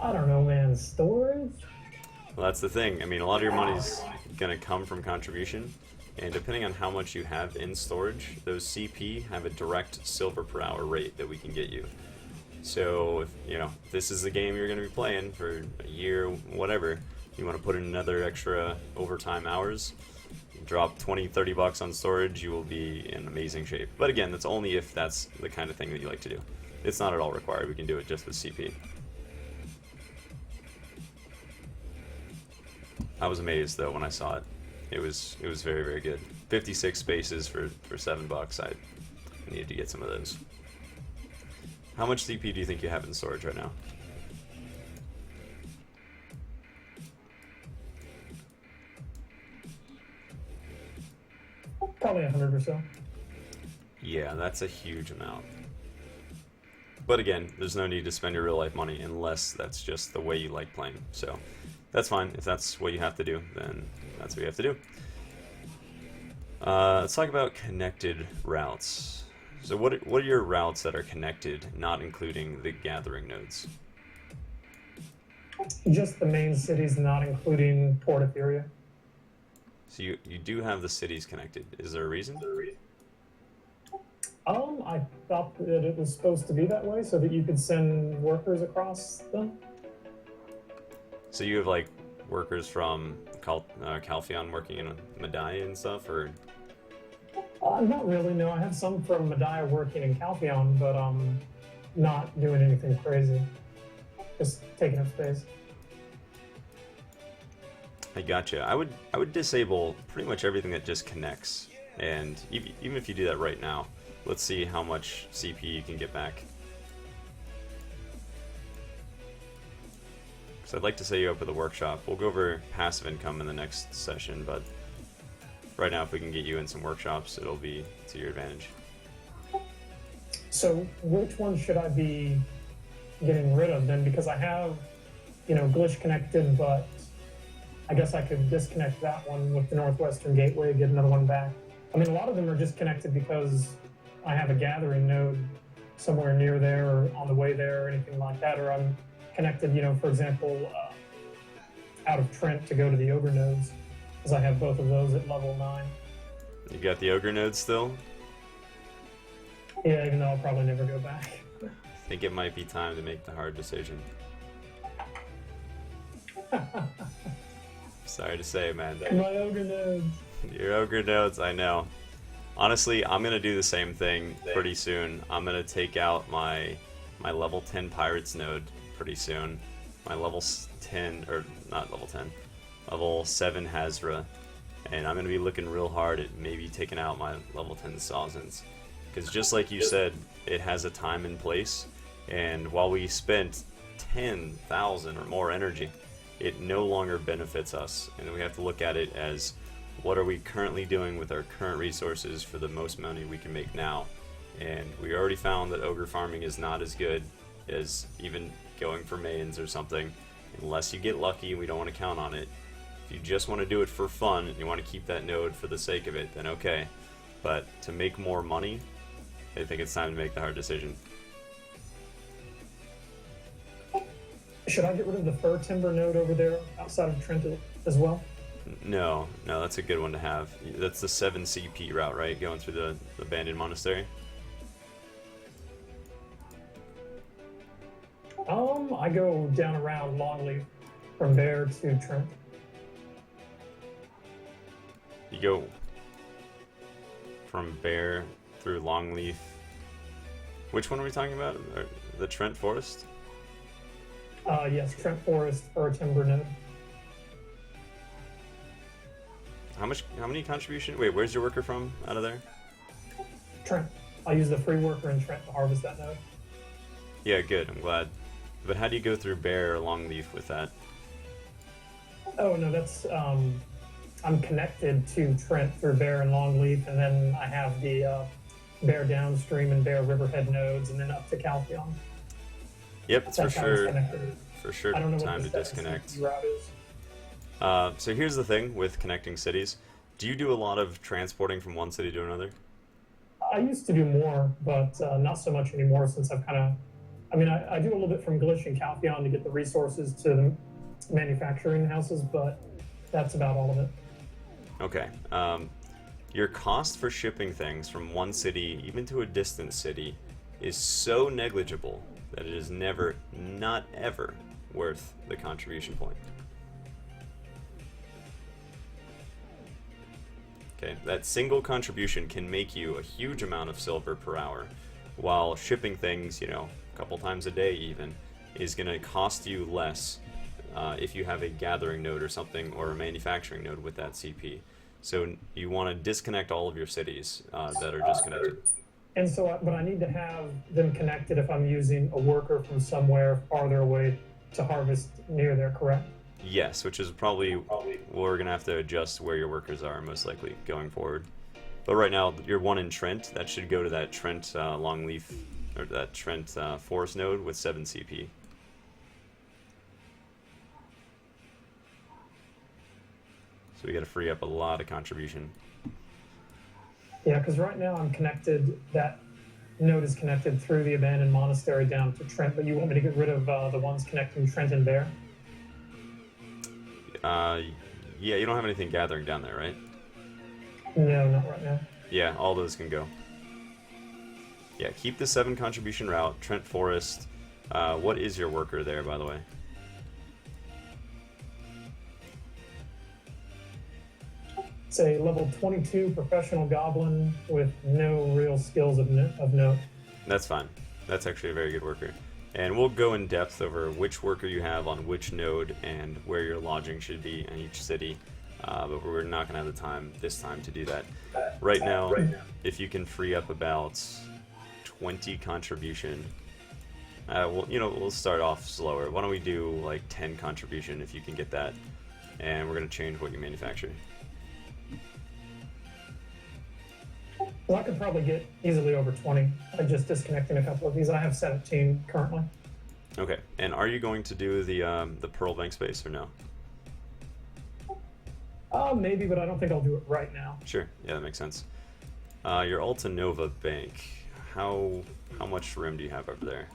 I don't know, man. Storage? Well, that's the thing. I mean, a lot of your money's gonna come from contribution, and depending on how much you have in storage, those CP have a direct silver per hour rate that we can get you. So, if this is the game you're going to be playing for a year, whatever, you want to put in another extra overtime hours, drop 20, 30 bucks on storage, you will be in amazing shape. But again, that's only if that's the kind of thing that you like to do. It's not at all required. We can do it just with CP. I was amazed, though, when I saw it. It was very, very good. 56 spaces for $7. I needed to get some of those. How much CP do you think you have in storage right now? Probably 100 or so. Yeah, that's a huge amount. But again, there's no need to spend your real life money unless that's just the way you like playing. So that's fine. If that's what you have to do, then that's what you have to do. Let's talk about connected routes. So what are your routes that are connected, not including the gathering nodes? Just the main cities, not including Port Etheria. So you do have the cities connected. Is there a reason? I thought that it was supposed to be that way so that you could send workers across them. So you have like workers from Calpheon working in Medai and stuff, or? Not really, no. I have some from Medai working in Calpheon, but not doing anything crazy. Just taking up space. I gotcha. I would disable pretty much everything that just connects, and even if you do that right now, let's see how much CP you can get back. So I'd like to set you up with a workshop. We'll go over passive income in the next session, but right now, if we can get you in some workshops, it'll be to your advantage. So which one should I be getting rid of then? Because I have, glitch connected, but I guess I could disconnect that one with the Northwestern Gateway, get another one back. I mean, a lot of them are just connected because I have a gathering node somewhere near there or on the way there or anything like that, or I'm connected, for example, out of Trent to go to the Ogre nodes, because I have both of those at level 9. You got the Ogre node still? Yeah, even though I'll probably never go back. I think it might be time to make the hard decision. Sorry to say, man. My Ogre nodes. Your Ogre nodes, I know. Honestly, I'm gonna do the same thing pretty soon. I'm gonna take out my level 10 Pirates node pretty soon. My level 10, or not level 10, level 7 Hazra. And I'm gonna be looking real hard at maybe taking out my level 10 Sazens. Because just like you said, it has a time and place. And while we spent 10,000 or more energy, it no longer benefits us. And we have to look at it as, what are we currently doing with our current resources for the most money we can make now? And we already found that ogre farming is not as good as even going for mains or something, unless you get lucky. We don't want to count on it. If you just want to do it for fun and you want to keep that node for the sake of it, then okay. But to make more money, I think it's time to make the hard decision. Should I get rid of the Fur Timber node over there outside of Trent as well? No, that's a good one to have. That's the 7 CP route, right? Going through the abandoned monastery. I go down around Longleaf from there to Trent. You go from Bear through Longleaf. Which one are we talking about? The Trent Forest? Yes, Trent Forest Fur Timber node. How many contribution? Wait, where's your worker from out of there? Trent. I'll use the free worker in Trent to harvest that node. Yeah, good. I'm glad. But how do you go through Bear or Longleaf with that? Oh no, that's I'm connected to Trent through Bear and Longleaf, and then I have the Bear downstream and Bear Riverhead nodes, and then up to Caltheon. Yep, it's That's for how it's sure. connected. For sure, I don't know time what to the disconnect. route is. So here's the thing with connecting cities. Do you do a lot of transporting from one city to another? I used to do more, but not so much anymore since I've kind of. I mean, I do a little bit from Glitch and Caltheon to get the resources to the manufacturing houses, but that's about all of it. Okay. Your cost for shipping things from one city, even to a distant city, is so negligible that it is never, not ever, worth the contribution point. Okay, that single contribution can make you a huge amount of silver per hour, while shipping things, a couple times a day even, is going to cost you less if you have a gathering node or something, or a manufacturing node with that CP. So you want to disconnect all of your cities that are disconnected. And so, but I need to have them connected if I'm using a worker from somewhere farther away to harvest near there, correct? Yes, which is probably we're going to have to adjust where your workers are, most likely, going forward. But right now, you're one in Trent. That should go to that Trent Longleaf, or that Trent Forest node with 7 CP. So we got to free up a lot of contribution. Yeah, because right now I'm connected, that node is connected through the abandoned monastery down to Trent, but you want me to get rid of the ones connecting Trent and Bear? Yeah, you don't have anything gathering down there, right? No, not right now. Yeah, all those can go. Yeah, keep the 7 contribution route, Trent Forest. What is your worker there, by the way? It's a level 22 professional goblin with no real skills of note. That's fine. That's actually a very good worker. And we'll go in depth over which worker you have on which node and where your lodging should be in each city. But we're not going to have the time this time to do that. Right now, if you can free up about 20 contribution, we'll start off slower. Why don't we do like 10 contribution if you can get that, and we're going to change what you manufacture. Well, I could probably get easily over 20 by just disconnecting a couple of these. I have 17 currently. Okay, and are you going to do the Pearl Bank space or no? Maybe, but I don't think I'll do it right now. Sure. Yeah, that makes sense. Your Alta Nova bank. How much room do you have over there?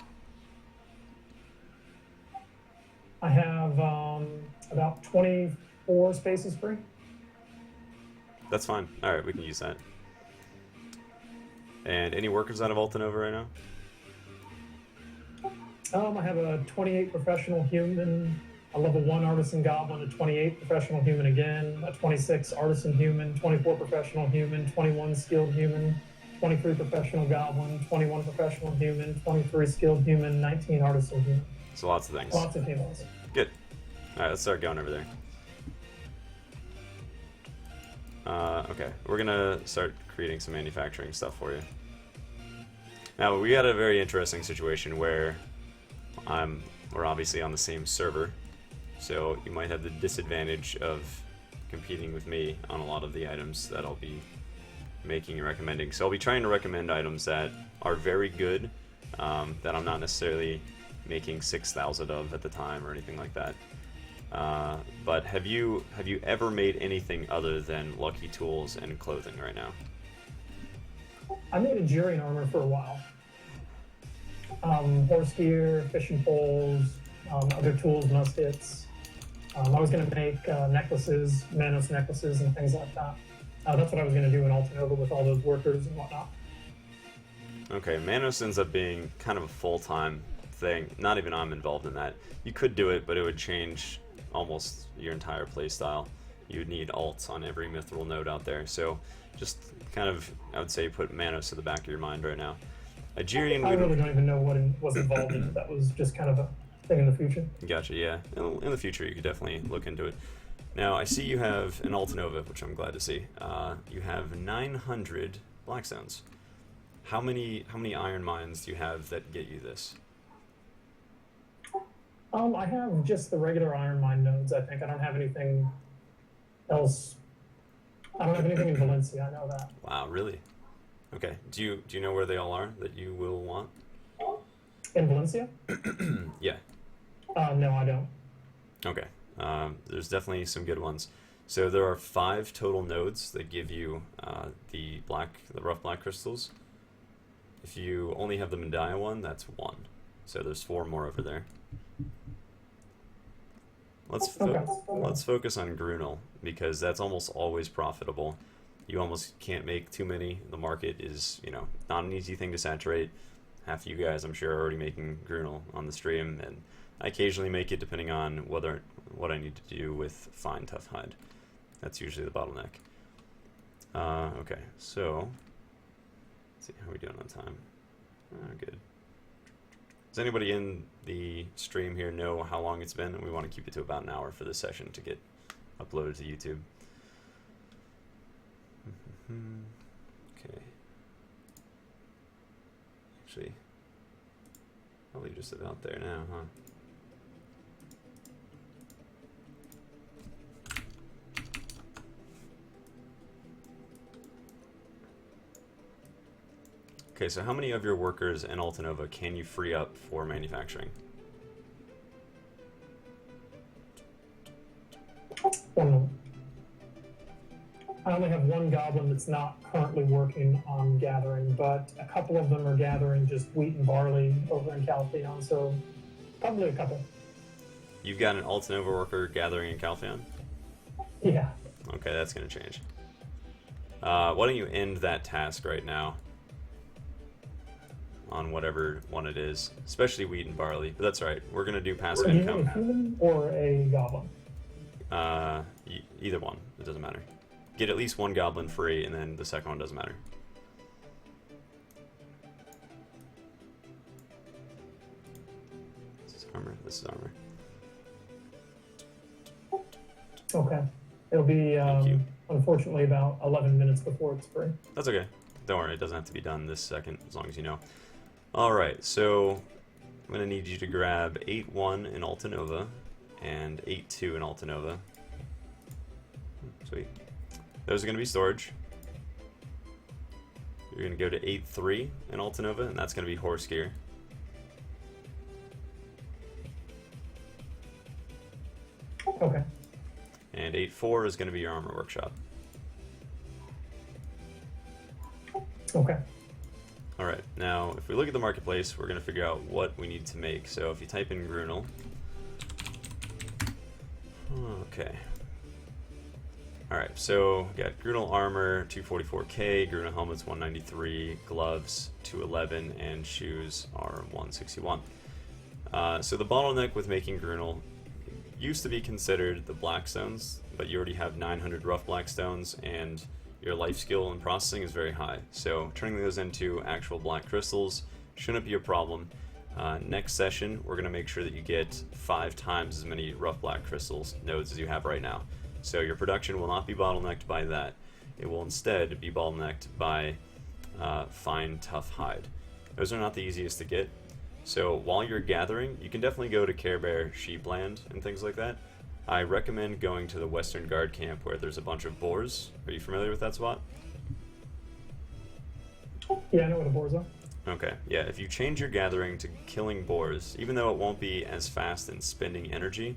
I have about 24 spaces free. That's fine. All right, we can use that. And any workers out of Alta Nova right now? I have a 28 professional human, a level 1 artisan goblin, a 28 professional human again, a 26 artisan human, 24 professional human, 21 skilled human, 23 professional goblin, 21 professional human, 23 skilled human, 19 artisan human. So lots of things. Lots of humans. Good. All right, let's start going over there. Okay, we're gonna start creating some manufacturing stuff for you. Now, we got a very interesting situation where we're obviously on the same server, so you might have the disadvantage of competing with me on a lot of the items that I'll be making and recommending. So I'll be trying to recommend items that are very good, that I'm not necessarily making 6,000 of at the time or anything like that. But have you ever made anything other than lucky tools and clothing right now? I made a Jurian armor for a while. Horse gear, fishing poles, other tools, muskets. I was going to make necklaces, Manos necklaces, and things like that. That's what I was going to do in Alta Nova with all those workers and whatnot. Okay, Manos ends up being kind of a full-time thing. Not even I'm involved in that. You could do it, but it would change almost your entire playstyle. You would need alts on every mithril node out there. So just kind of, I would say, put Manos to the back of your mind right now. Jurian, I really don't even know what was involved in it. That was just kind of a thing in the future. Gotcha, yeah. In the future, you could definitely look into it. Now, I see you have an Alta Nova, which I'm glad to see. You have 900 Blackstones. How many iron mines do you have that get you this? I have just the regular iron mine nodes, I think. I don't have anything else. I don't have anything in Valencia, I know that. Wow, really? Okay. Do you know where they all are that you will want? In Valencia? Yeah. No, I don't. Okay. There's definitely some good ones. So there are 5 total nodes that give you the rough black crystals. If you only have the Mendia one, that's 1. So there's 4 more over there. Let's focus on Grunel, because that's almost always profitable. You almost can't make too many. The market is, not an easy thing to saturate. Half of you guys, I'm sure, are already making Grunel on the stream, and I occasionally make it depending on what I need to do with fine tough hide. That's usually the bottleneck. Okay, so let's see how we doing on time. Good. Does anybody in the stream here know how long it's been? And we want to keep it to about an hour for this session to get uploaded to YouTube. Okay. Actually, probably just about there now, huh? Okay, so how many of your workers in Alta Nova can you free up for manufacturing? 1. I only have 1 goblin that's not currently working on gathering, but a couple of them are gathering just wheat and barley over in Caltheon, so probably a couple. You've got an Alta Nova worker gathering in Caltheon? Yeah. Okay, that's going to change. Why don't you end that task right now on whatever one it is, especially wheat and barley, but that's right. We're going to do passive Are you income. a human or a goblin? Either one. It doesn't matter. Get at least 1 goblin free, and then the second one doesn't matter. This is armor. This is armor. Okay. It'll be, Thank you. unfortunately, about 11 minutes before it's free. That's okay. Don't worry. It doesn't have to be done this second, as long as you know. Alright, so I'm going to need you to grab 8-1 in Alta Nova and 8-2 in Alta Nova. Sweet. Those are going to be storage. You're going to go to 8-3 in Alta Nova, and that's going to be horse gear. Okay. and 8-4 is going to be your armor workshop. Okay. All right, now if we look at the marketplace, we're going to figure out what we need to make. So if you type in Grunel, okay. All right, so we got Grunel armor 244k, Grunel helmets 193, gloves 211, and shoes are 161. So the bottleneck with making Grunel used to be considered the black stones, but you already have 900 rough black stones, and your life skill and processing is very high. So turning those into actual black crystals shouldn't be a problem. Next session, we're going to make sure that you get 5 times as many rough black crystals nodes as you have right now. So your production will not be bottlenecked by that. It will instead be bottlenecked by fine, tough hide. Those are not the easiest to get. So while you're gathering, you can definitely go to Care Bear Sheepland and things like that. I recommend going to the Western Guard camp where there's a bunch of boars. Are you familiar with that spot? Yeah, I know what the boars are. Okay, yeah, if you change your gathering to killing boars, even though it won't be as fast in spending energy,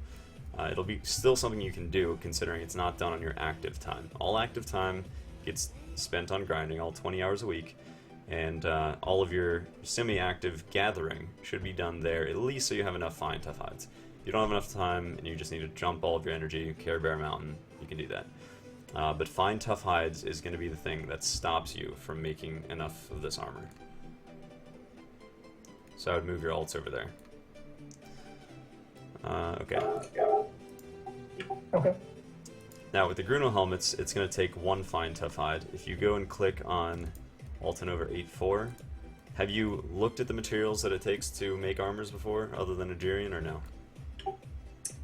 it'll be still something you can do considering it's not done on your active time. All active time gets spent on grinding, all 20 hours a week, and all of your semi-active gathering should be done there, at least so you have enough fine, tough hides. If you don't have enough time and you just need to jump all of your energy, Care Bear Mountain, you can do that. But fine, tough hides is going to be the thing that stops you from making enough of this armor. So I would move your alts over there. Okay. Okay. Now with the Grunel helmets, it's going to take 1 fine, tough hide. If you go and click on Altanova 8-4, have you looked at the materials that it takes to make armors before, other than Nigerian, or no?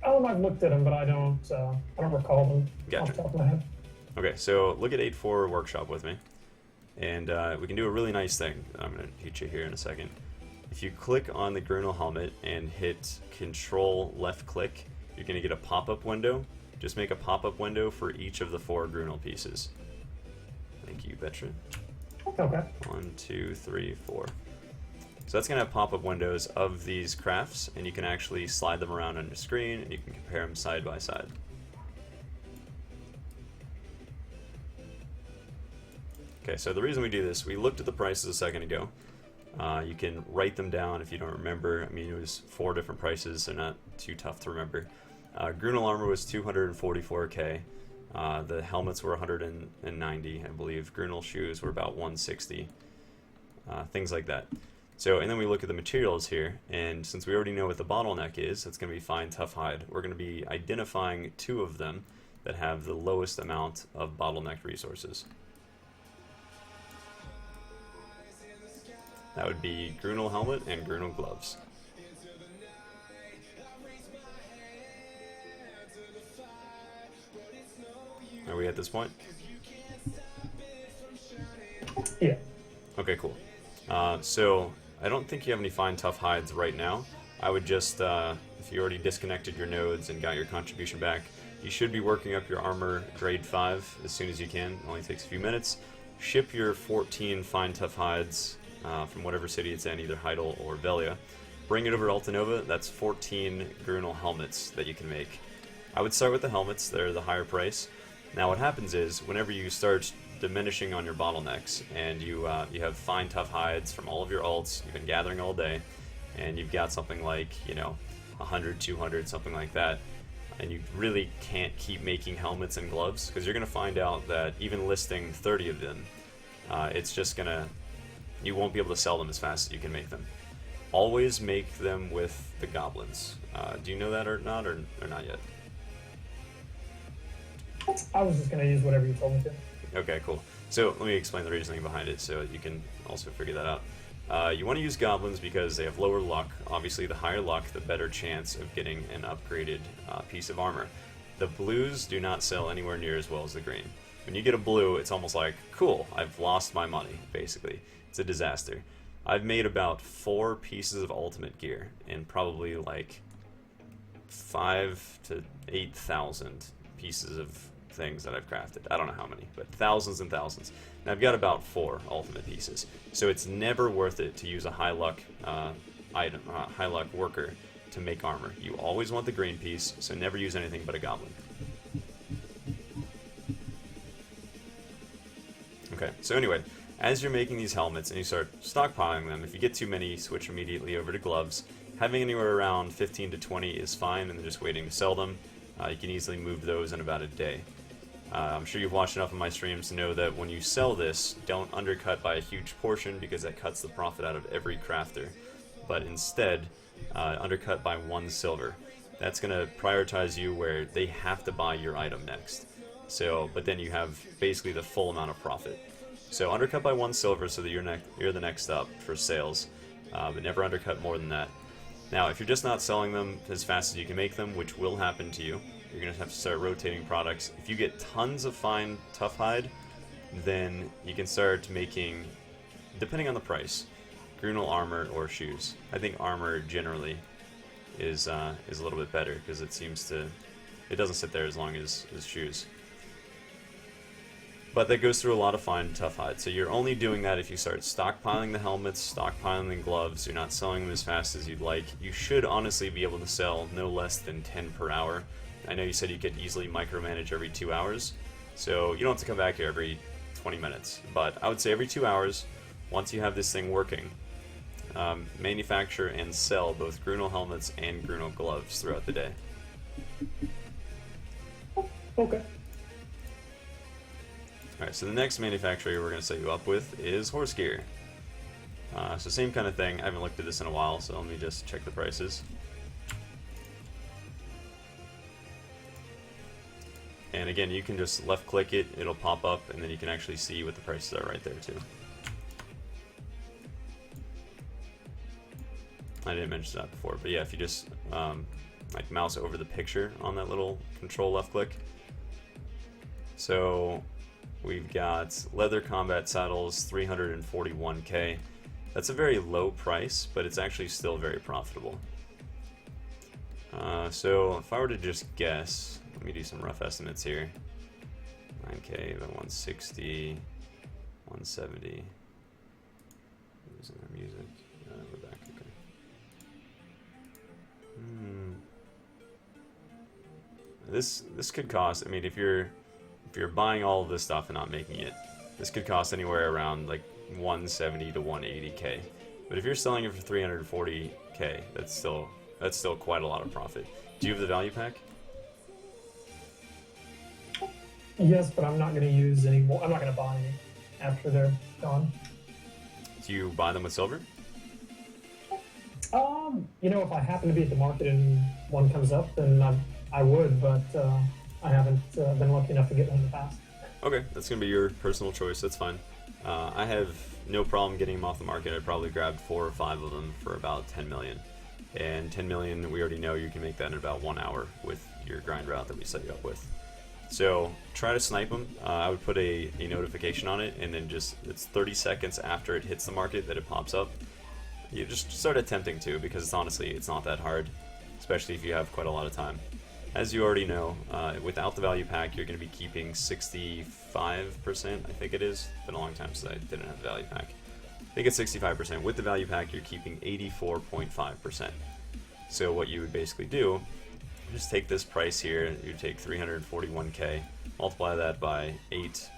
I've looked at them, but I don't recall them Gotcha. off the top of my head. Okay, so look at 8-4 workshop with me, and we can do a really nice thing. I'm going to teach you here in a second. If you click on the Grunel helmet and hit Control left click, you're going to get a pop-up window. Just make a pop-up window for each of the 4 Grunel pieces. Thank you, Veteran. Okay. 1, 2, 3, 4. So that's going to have pop-up windows of these crafts, and you can actually slide them around on your screen, and you can compare them side by side. Okay, so the reason we do this, we looked at the prices a second ago. You can write them down if you don't remember. I mean, it was 4 different prices, so not too tough to remember. Grunel armor was 244k. The helmets were 190, I believe. Grunel shoes were about 160. Things like that. So, and then we look at the materials here, and since we already know what the bottleneck is, it's going to be fine, tough hide. We're going to be identifying 2 of them that have the lowest amount of bottleneck resources. That would be Grunel helmet and Grunel gloves. Are we at this point? Yeah. Okay, cool. So I don't think you have any fine tough hides right now. I would just, if you already disconnected your nodes and got your contribution back, you should be working up your armor grade 5 as soon as you can. It only takes a few minutes. Ship your 14 fine tough hides from whatever city it's in, either Heidel or Velia. Bring it over to Altanova. That's 14 Grunel helmets that you can make. I would start with the helmets. They're the higher price. Now what happens is, whenever you start diminishing on your bottlenecks, and you have fine tough hides from all of your alts, you've been gathering all day, and you've got something like, 100, 200, something like that, and you really can't keep making helmets and gloves, because you're going to find out that even listing 30 of them, it's just you won't be able to sell them as fast as you can make them. Always make them with the goblins. Do you know that or not not yet? I was just going to use whatever you told me to. Okay, cool. So let me explain the reasoning behind it so you can also figure that out. You want to use goblins because they have lower luck. Obviously, the higher luck, the better chance of getting an upgraded piece of armor. The blues do not sell anywhere near as well as the green. When you get a blue, it's almost like, cool, I've lost my money, basically. It's a disaster. I've made about 4 pieces of ultimate gear and probably like 5 to 8,000 pieces of things that I've crafted. I don't know how many, but thousands and thousands. And I've got about 4 ultimate pieces. So it's never worth it to use a high luck item, high luck worker to make armor. You always want the green piece, so never use anything but a goblin. Okay, so anyway, as you're making these helmets and you start stockpiling them, if you get too many, switch immediately over to gloves. Having anywhere around 15 to 20 is fine, and then just waiting to sell them. You can easily move those in about a day. I'm sure you've watched enough of my streams to know that when you sell this, don't undercut by a huge portion because that cuts the profit out of every crafter. But instead, undercut by 1 silver. That's going to prioritize you where they have to buy your item next. So, but then you have basically the full amount of profit. So undercut by 1 silver so that you're the next up for sales, but never undercut more than that. Now, if you're just not selling them as fast as you can make them, which will happen to you, you're going to have to start rotating products. If you get tons of fine tough hide, then you can start making, depending on the price, Grunel armor or shoes. I think armor generally is a little bit better because it doesn't sit there as long as shoes. But that goes through a lot of fine tough hide. So you're only doing that if you start stockpiling the helmets, stockpiling the gloves. You're not selling them as fast as you'd like. You should honestly be able to sell no less than 10 per hour. I know you said you could easily micromanage every 2 hours, so you don't have to come back here every 20 minutes. But I would say every 2 hours, once you have this thing working, manufacture and sell both Grunel helmets and Grunel gloves throughout the day. Okay. Alright, so the next manufacturer we're going to set you up with is Horse Gear. So same kind of thing. I haven't looked at this in a while, so let me just check the prices. And again, you can just left click it, it'll pop up, and then you can actually see what the prices are right there too. I didn't mention that before, but yeah, if you just like mouse over the picture on that little control left click. So we've got leather combat saddles, 341k. That's a very low price, but it's actually still very profitable. So if I were to just guess, let me do some rough estimates here. 9k, about 160, 170. Losing our music. We're back. Okay. This could cost. I mean, if you're buying all of this stuff and not making it, this could cost anywhere around like 170 to 180k. But if you're selling it for 340k, that's still quite a lot of profit. Do you have the value pack? Yes, but I'm not going to use any more. I'm not going to buy any after they're gone. Do you buy them with silver? You know, if I happen to be at the market and one comes up, then I would, but I haven't been lucky enough to get one in the past. Okay, that's going to be your personal choice. That's fine. I have no problem getting them off the market. I probably grabbed 4 or 5 of them for about 10 million. And 10 million, we already know you can make that in about 1 hour with your grind route that we set you up with. So try to snipe them. I would put a notification on it, and then it's 30 seconds after it hits the market that it pops up. You just start attempting to, because honestly, it's not that hard, especially if you have quite a lot of time. As you already know, without the value pack, you're going to be keeping 65%, I think it is. It's been a long time since I didn't have the value pack. I think it's 65%. With the value pack, you're keeping 84.5%. So what you would basically do, just take this price here, you take 341k, multiply that by 8,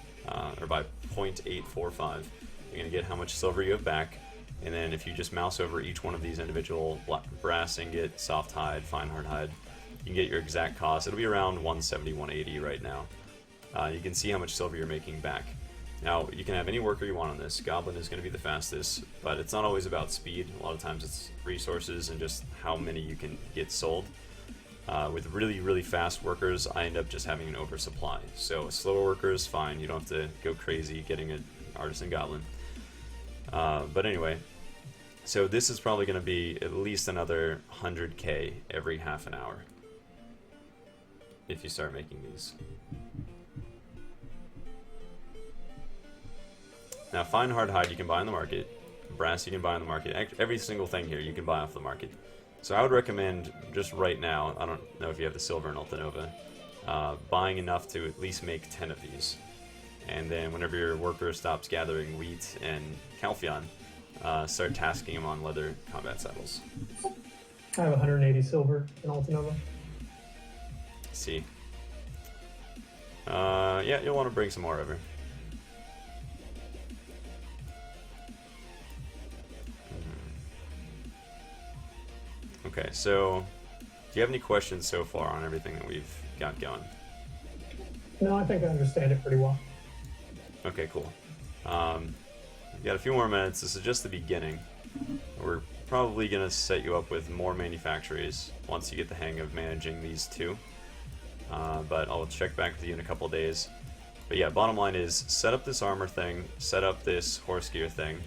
or by 0.845. You're going to get how much silver you have back. And then if you just mouse over each one of these individual brass ingot, soft hide, fine hard hide, you can get your exact cost. It'll be around 170, 180 right now. You can see how much silver you're making back. Now, you can have any worker you want on this. Goblin is going to be the fastest, but it's not always about speed. A lot of times it's resources and just how many you can get sold. With really, really fast workers, I end up just having an oversupply. So a slower worker is fine. You don't have to go crazy getting an artisan goblin. But anyway, so this is probably going to be at least another 100k every half an hour if you start making these. Now, fine hard hide you can buy on the market, brass you can buy on the market, every single thing here you can buy off the market. So I would recommend just right now, I don't know if you have the silver in Altanova, buying enough to at least make 10 of these. And then whenever your worker stops gathering wheat and Calphion, start tasking them on leather combat saddles. I have 180 silver in Altanova. See. Yeah, you'll want to bring some more over. Okay, so do you have any questions so far on everything that we've got going? No, I think I understand it pretty well. Okay, cool. We've got a few more minutes. This is just the beginning. We're probably going to set you up with more manufactories once you get the hang of managing these two. But I'll check back with you in a couple days. But yeah, bottom line is set up this armor thing, set up this horse gear thing,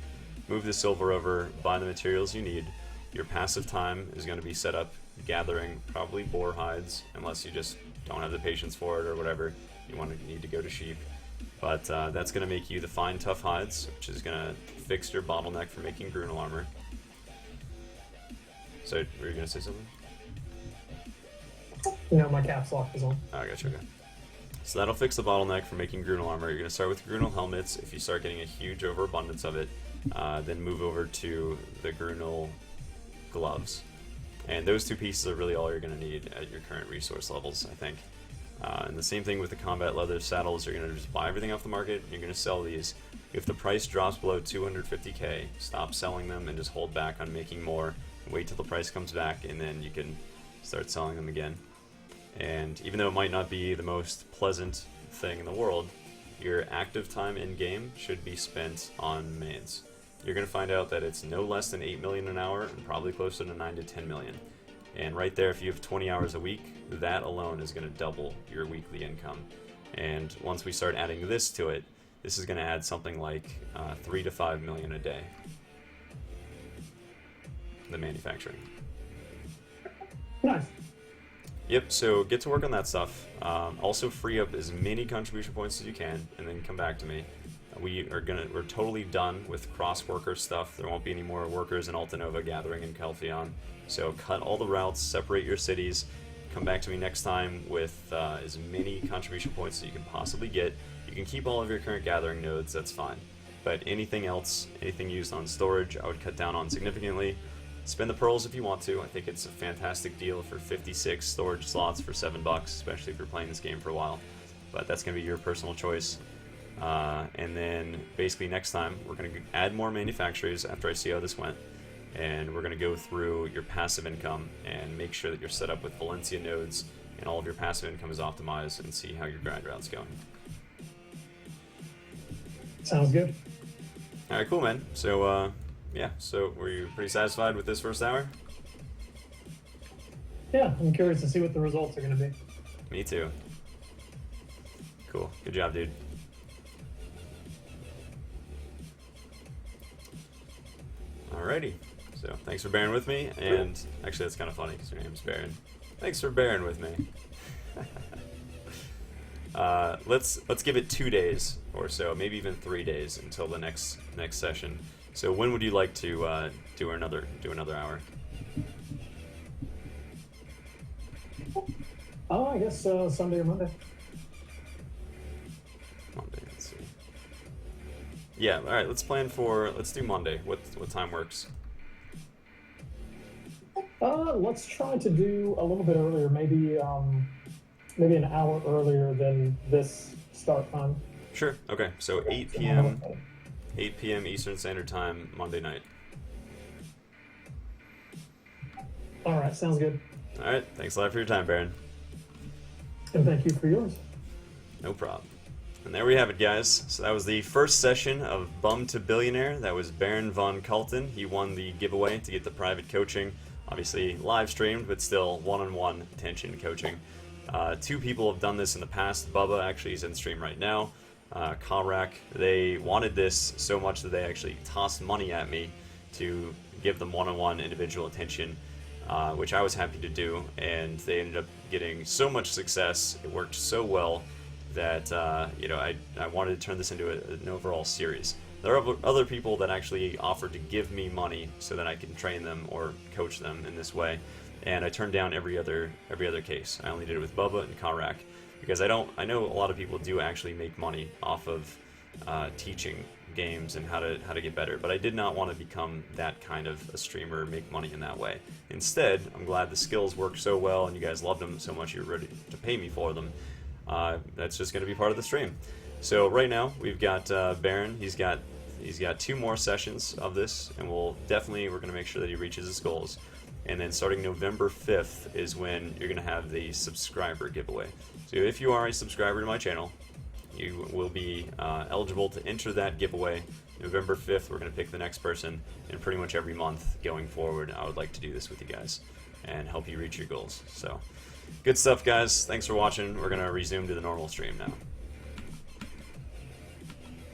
move the silver over, buy the materials you need. Your passive time is going to be set up gathering probably boar hides, unless you just don't have the patience for it or whatever. You need to go to sheep. But that's going to make you the fine tough hides, which is going to fix your bottleneck for making Grunel armor. So, were you going to say something? No, my caps lock is on. Oh, I gotcha, okay. So that'll fix the bottleneck for making Grunel armor. You're going to start with Grunel helmets. If you start getting a huge overabundance of it, then move over to the Grunel gloves. And those two pieces are really all you're going to need at your current resource levels, I think. And the same thing with the combat leather saddles. You're going to just buy everything off the market. You're going to sell these. If the price drops below 250k, stop selling them and just hold back on making more. Wait till the price comes back, and then you can start selling them again. And even though it might not be the most pleasant thing in the world, your active time in game should be spent on mains. You're going to find out that it's no less than 8 million an hour and probably closer to 9 to 10 million. And right there, if you have 20 hours a week, that alone is going to double your weekly income. And once we start adding this to it, this is going to add something like 3 to 5 million a day. The manufacturing. Nice. Yep, so get to work on that stuff. Also free up as many contribution points as you can, and then come back to me. We're totally done with cross worker stuff. There won't be any more workers in Altanova gathering in Kelfion. So cut all the routes, separate your cities, come back to me next time with as many contribution points as you can possibly get. You can keep all of your current gathering nodes, that's fine. But anything else, anything used on storage, I would cut down on significantly. Spend the pearls if you want to. I think it's a fantastic deal for 56 storage slots for $7, especially if you're playing this game for a while. But that's going to be your personal choice. And then basically next time we're going to add more manufacturers after I see how this went. And we're going to go through your passive income and make sure that you're set up with Valencia nodes and all of your passive income is optimized, and see how your grind route's going. Sounds good. Alright, cool, man. So, yeah, so were you pretty satisfied with this first hour? Yeah, I'm curious to see what the results are going to be. Me too. Cool. Good job, dude. Alrighty. So, thanks for bearing with me, and actually that's kind of funny because your name's Baron. Thanks for bearing with me. Let's give it 2 days or so, maybe even 3 days until the next session. So when would you like to do another hour? Oh, I guess Sunday or Monday. Monday, let's see. Yeah, all right. Let's do Monday. What time works? Let's try to do a little bit earlier, maybe an hour earlier than this start time. Sure. Okay. So 8 p.m. 8 p.m. Eastern Standard Time, Monday night. All right, sounds good. All right. Thanks a lot for your time, Baron. And thank you for yours. No problem. And there we have it, guys. So that was the first session of Bum to Billionaire. That was Baron von Kalten. He won the giveaway to get the private coaching. Obviously live streamed, but still one-on-one attention coaching. 2 people have done this in the past. Bubba actually is in stream right now. Karak, they wanted this so much that they actually tossed money at me to give them one-on-one individual attention, which I was happy to do, and they ended up getting so much success. It worked so well that I wanted to turn this into an overall series. There are other people that actually offered to give me money so that I can train them or coach them in this way, and I turned down every other case. I only did it with Bubba and Karak, because I know a lot of people do actually make money off of teaching games and how to get better, but I did not want to become that kind of a streamer, make money in that way. Instead, I'm glad the skills worked so well and you guys loved them so much you're ready to pay me for them. That's just going to be part of the stream. So right now we've got Baron. He's got He's got 2 more sessions of this, and we're going to make sure that he reaches his goals. And then starting November 5th is when you're going to have the subscriber giveaway. So if you are a subscriber to my channel, you will be eligible to enter that giveaway. November 5th, we're going to pick the next person, and pretty much every month going forward, I would like to do this with you guys and help you reach your goals. So, good stuff, guys. Thanks for watching. We're going to resume to the normal stream now.